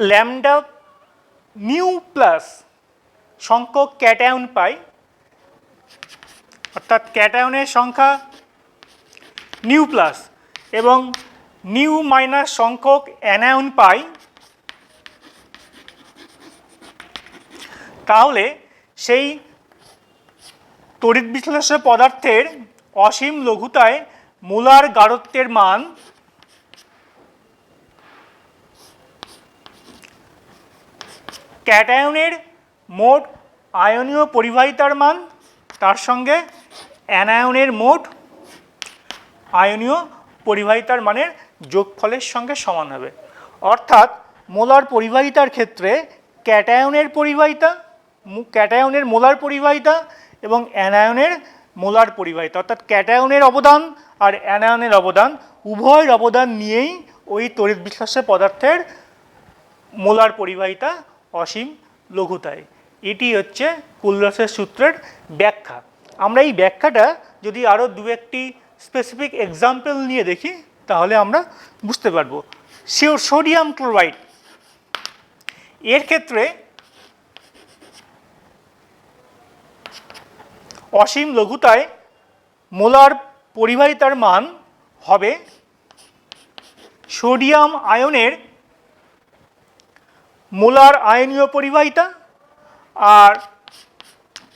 ল্যামডা মিউ প্লাস সংখ্যক ক্যাটায়ন পাই, অর্থাৎ ক্যাটায়নের সংখ্যা নিউ প্লাস এবং নিউ মাইনাস সংখ্যক অ্যানায়ন পাই, তাহলে সেই তড়িৎ বিশ্লেষক পদার্থের অসীম লঘুতায় মোলার গাঢ়ত্বের মান ক্যাটায়নের মোট আয়নীয় পরিবাহিতার মান তার সঙ্গে অ্যানায়নের মোট আয়নীয় পরিবাহিতার মানের যোগফলের সঙ্গে সমান হবে। অর্থাৎ মোলার পরিবাহিতার ক্ষেত্রে ক্যাটায়নের পরিবাহিতা, ক্যাটায়নের মোলার পরিবাহিতা এবং অ্যানায়নের মোলার পরিবাহিতা, অর্থাৎ ক্যাটায়নের অবদান আর অ্যানায়নের অবদান উভয়ের অবদান নিয়েই ওই তড়িৎ বিশ্লেষক পদার্থের মোলার পরিবাহিতা অসীম লঘুতায়। এটি হচ্ছে কোলরাসের সূত্রের ব্যাখ্যা। আমরা এই ব্যাখ্যাটা যদি আরও দু একটি স্পেসিফিক এক্সাম্পল নিয়ে দেখি তাহলে আমরা বুঝতে পারবো। সোডিয়াম ক্লোরাইড, এর ক্ষেত্রে অসীম লঘুতায় মোলার পরিবাহিতার মান হবে সোডিয়াম আয়নের মোলার আয়নীয় পরিবাহিতা আর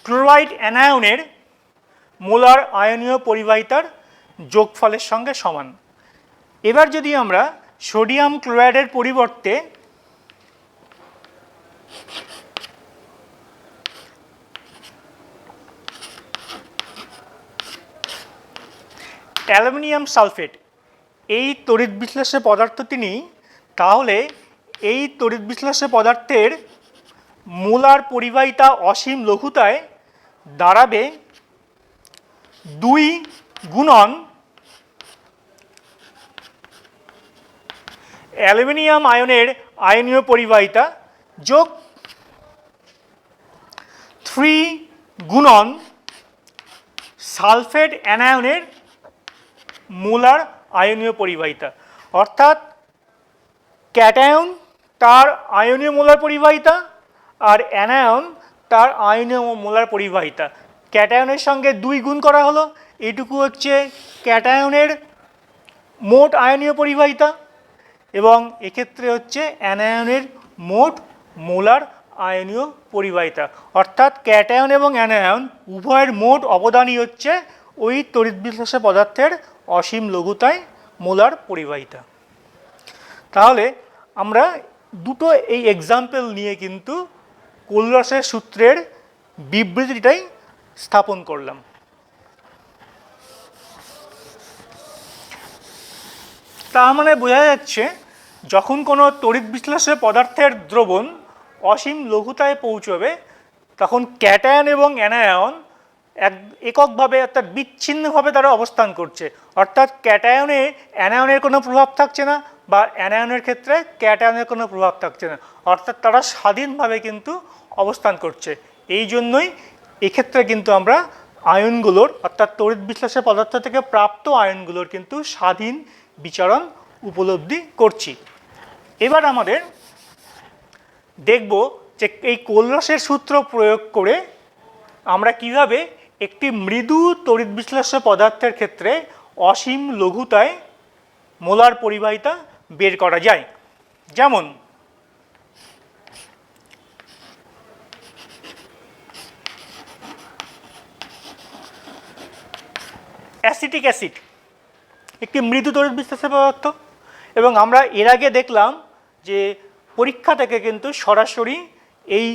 ক্লোরাইড অ্যানায়নের মোলার আয়নীয় পরিবাহিতার যোগফলের সঙ্গে সমান। এবার যদি আমরা সোডিয়াম ক্লোরাইডের পরিবর্তে অ্যালুমিনিয়াম সালফেট এই তড়িৎ বিশ্লেষক পদার্থটি নিই, তাহলে এই তড়িৎ বিশ্লেষক পদার্থের মোলার পরিবাহিতা অসীম লঘুতায় দাঁড়াবে 2 গুণন অ্যালুমিনিয়াম আয়নের আয়নীয় পরিবাহিতা যোগ 3 গুণন সালফেট অ্যানায়নের মোলার আয়নীয় পরিবাহিতা। অর্থাৎ ক্যাটায়ন তার আয়নীয় মোলার পরিবাহিতা আর অ্যানায়ন তার আয়নীয় মোলার পরিবাহিতা, ক্যাটায়নের সঙ্গে 2 গুণ করা হলো, এইটুকু হচ্ছে ক্যাটায়নের মোট আয়নীয় পরিবাহিতা এবং এক্ষেত্রে হচ্ছে অ্যানায়নের মোট মোলার আয়নীয় পরিবাহিতা। অর্থাৎ ক্যাটায়ন এবং অ্যানায়ন উভয়ের মোট অবদানই হচ্ছে ওই তড়িৎ বিশ্লেষক পদার্থের অসীম লঘুতায় মোলার পরিবাহিতা। তাহলে আমরা দুটো এই এক্সাম্পল নিয়ে কিন্তু কোলরাসের সূত্রের বিবৃতিটাই স্থাপন করলাম। তার মানে বোঝা যাচ্ছে যখন কোনো তড়িৎ বিশ্লেষক পদার্থের দ্রবণ অসীম লঘুতায় পৌঁছবে তখন ক্যাটায়ন এবং অ্যানায়ন এককভাবে অর্থাৎ বিচ্ছিন্নভাবে তারা অবস্থান করছে। অর্থাৎ ক্যাটায়নে অ্যানায়নের কোনো প্রভাব থাকছে না বা অ্যানায়নের ক্ষেত্রে ক্যাটায়নের কোনো প্রভাব থাকছে না, অর্থাৎ তারা স্বাধীনভাবে কিন্তু অবস্থান করছে। এই জন্যই এক্ষেত্রে কিন্তু আমরা আয়নগুলোর অর্থাৎ তড়িৎ বিশ্লেষক পদার্থ থেকে প্রাপ্ত আয়নগুলোর কিন্তু স্বাধীন বিচরণ উপলব্ধি করছি। এবার আমাদের দেখব যে এই কোলরাসের সূত্র প্রয়োগ করে আমরা কিভাবে একটি মৃদু তড়িৎ বিশ্লেষ্য পদার্থের ক্ষেত্রে অসীম লঘুতায় মোলার পরিবাহিতা বের করা যায়। যেমন অ্যাসিটিক অ্যাসিড একটি মৃদু তড়িৎ বিশ্লেষ্য পদার্থ, এবং আমরা এর আগে দেখলাম যে পরীক্ষা থেকে কিন্তু সরাসরি এই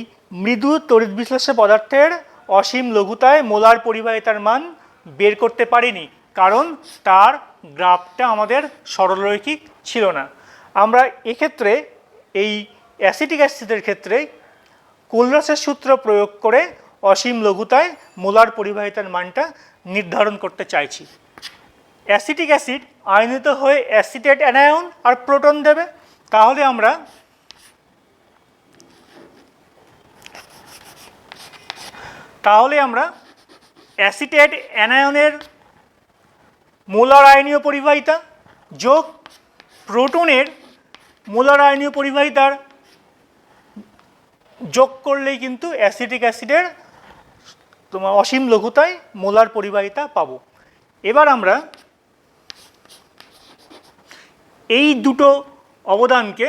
মৃদু তড়িৎ বিশ্লেষ্য পদার্থের অসীম লঘুতায় মোলার পরিবাহিতার মান বের করতে পারিনি, কারণ তার গ্রাফটা আমাদের সরলরৈখিক ছিল না। আমরা এক্ষেত্রে এই অ্যাসিটিক অ্যাসিডের ক্ষেত্রে কোলরাসের সূত্র প্রয়োগ করে অসীম লঘুতায় মোলার পরিবাহিতার মানটা নির্ধারণ করতে চাইছি। অ্যাসিটিক অ্যাসিড আয়নিত হয়ে অ্যাসিটেট অ্যানায়ন আর প্রোটন দেবে, তাহলে আমরা অ্যাসিটেট অ্যানায়নের মোলার আয়নীয় পরিবাহিতা যোগ প্রোটনের মোলার আয়নীয় পরিবাহিতার যোগ করলেই কিন্তু অ্যাসিটিক অ্যাসিডের তোমার অসীম লঘুতায় মোলার পরিবাহিতা পাবো। এবার আমরা এই দুটো অবদানকে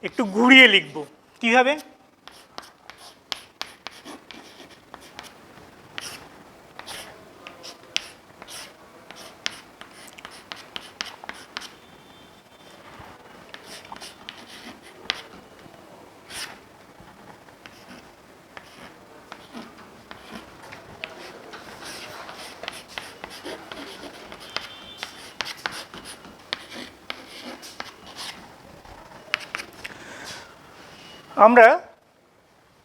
একটু ঘুরিয়ে লিখব। কিভাবে? আমরা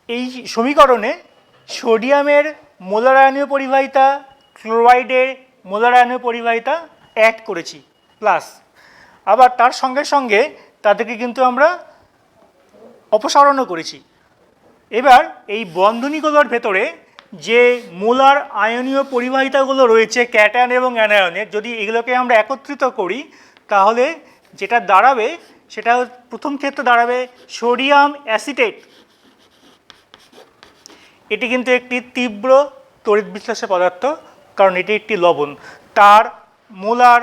এই সমীকরণে সোডিয়ামের মোলার আয়নীয় পরিবাহিতা, ক্লোরাইডের মোলার আয়নীয় পরিবাহিতা অ্যাড করেছি প্লাস, আবার তার সঙ্গে সঙ্গে তাদেরকে কিন্তু আমরা অপসারণও করেছি। এবার এই বন্ধনীগুলোর ভেতরে যে মোলার আয়নীয় পরিবাহিতাগুলো রয়েছে ক্যাটায়ন এবং অ্যানায়নের, যদি এগুলোকে আমরা একত্রিত করি তাহলে যেটা দাঁড়াবে সেটা প্রথম ক্ষেত্রে দাঁড়াবে সোডিয়াম অ্যাসিটেট। এটি কিন্তু একটি তীব্র তড়িৎ বিশ্লেষ্য পদার্থ, কারণ এটি একটি লবণ, তার মোলার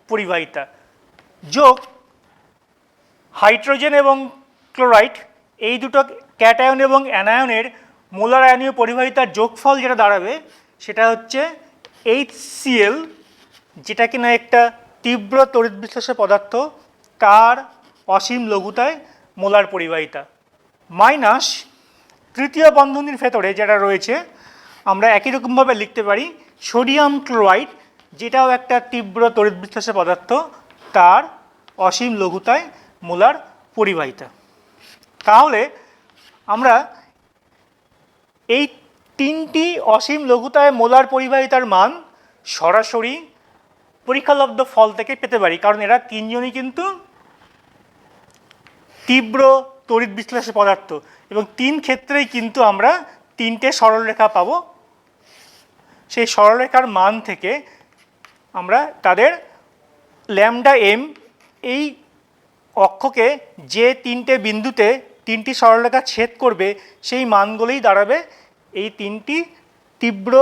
পরিবাহিতা যোগ হাইড্রোজেন এবং ক্লোরাইড, এই দুটো ক্যাটায়ন এবং অ্যানায়নের মোলার আয়নীয় পরিবাহিতার যোগফল যেটা দাঁড়াবে সেটা হচ্ছে HCl, যেটা কিনা একটা তীব্র তড়িৎ বিশ্লেষ্য পদার্থ, তার অসীম লঘুতায় মোলার পরিবাহিতা মাইনাস তৃতীয় বন্ধনীর ভেতরে যেটা রয়েছে আমরা একই রকমভাবে লিখতে পারি সোডিয়াম ক্লোরাইড, যেটাও একটা তীব্র তড়িৎ বিশ্লেষ্য পদার্থ, তার অসীম লঘুতায় মোলার পরিবাহিতা। তাহলে আমরা এই তিনটি অসীম লঘুতায় মোলার পরিবাহিতার মান সরাসরি পরীক্ষালব্ধ ফল থেকে পেতে পারি, কারণ এরা তিনজনই কিন্তু তীব্র তড়িৎ বিশ্লেষ্য পদার্থ, এবং তিন ক্ষেত্রেই কিন্তু আমরা তিনটে সরলরেখা পাবো। সেই সরলরেখার মান থেকে আমরা তাদের ল্যামডা এম এই অক্ষকে যে তিনটে বিন্দুতে তিনটি সরলরেখা ছেদ করবে সেই মানগুলোই দাঁড়াবে এই তিনটি তীব্র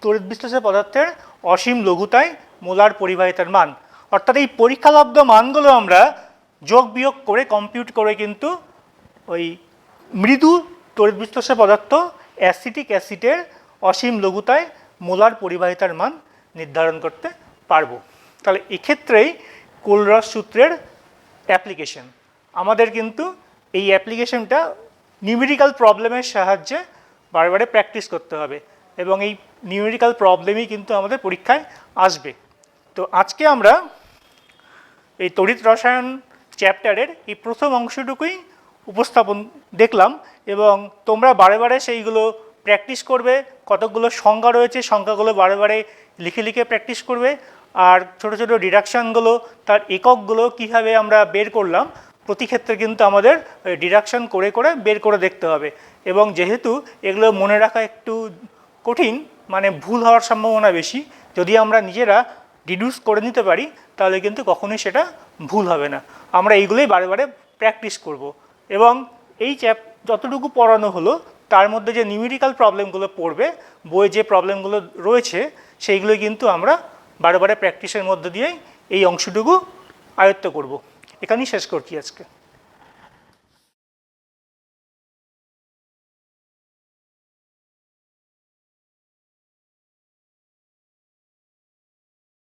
তড়িৎ বিশ্লেষ্য পদার্থের অসীম লঘুতায় মোলার পরিবাহিতার মান। অর্থাৎ এই পরীক্ষালব্ধ মানগুলো আমরা যোগ বিয়োগ করে কম্পিউট করে কিন্তু ওই মৃদু তড়িৎ বিশ্লেষ্য পদার্থ অ্যাসিটিক অ্যাসিডের অসীম লঘুতায় মোলার পরিবাহিতার মান নির্ধারণ করতে পারবো। তাহলে এক্ষেত্রেই কোলরাস সূত্রের অ্যাপ্লিকেশন, আমাদের কিন্তু এই অ্যাপ্লিকেশনটা নিউমেরিক্যাল প্রবলেমের সাহায্যে বারে প্র্যাকটিস করতে হবে, এবং এই নিউমেরিক্যাল প্রবলেমই কিন্তু আমাদের পরীক্ষায় আসবে। তো আজকে আমরা এই তড়িৎ রসায়ন চ্যাপ্টারের এই প্রথম অংশটুকুই উপস্থাপন দেখলাম, এবং তোমরা বারে সেইগুলো প্র্যাকটিস করবে। কতগুলো সংখ্যা রয়েছে, সংখ্যাগুলো বারে লিখে লিখে প্র্যাকটিস করবে, আর ছোট ছোট ডিডাকশানগুলো তার এককগুলো কীভাবে আমরা বের করলাম প্রতি ক্ষেত্রে কিন্তু আমাদের ডিডাকশান করে করে বের করে দেখতে হবে। এবং যেহেতু এগুলো মনে রাখা একটু কঠিন, মানে ভুল হওয়ার সম্ভাবনা বেশি, যদি আমরা নিজেরা ডিডিউস করে নিতে পারি তাহলে কিন্তু কখনোই সেটা ভুল হবে না। আমরা এইগুলোই বারে প্র্যাকটিস করব, এবং এই যতটুকু পড়ানো হলো তার মধ্যে যে নিউমেরিক্যাল প্রবলেমগুলো পড়বে, বইয়ে যে প্রবলেমগুলো রয়েছে সেইগুলো কিন্তু আমরা বারে বারে প্র্যাকটিসের মধ্যে দিয়েই এই অংশটুকু আয়ত্ত করব। এখানেই শেষ করছি আজকে।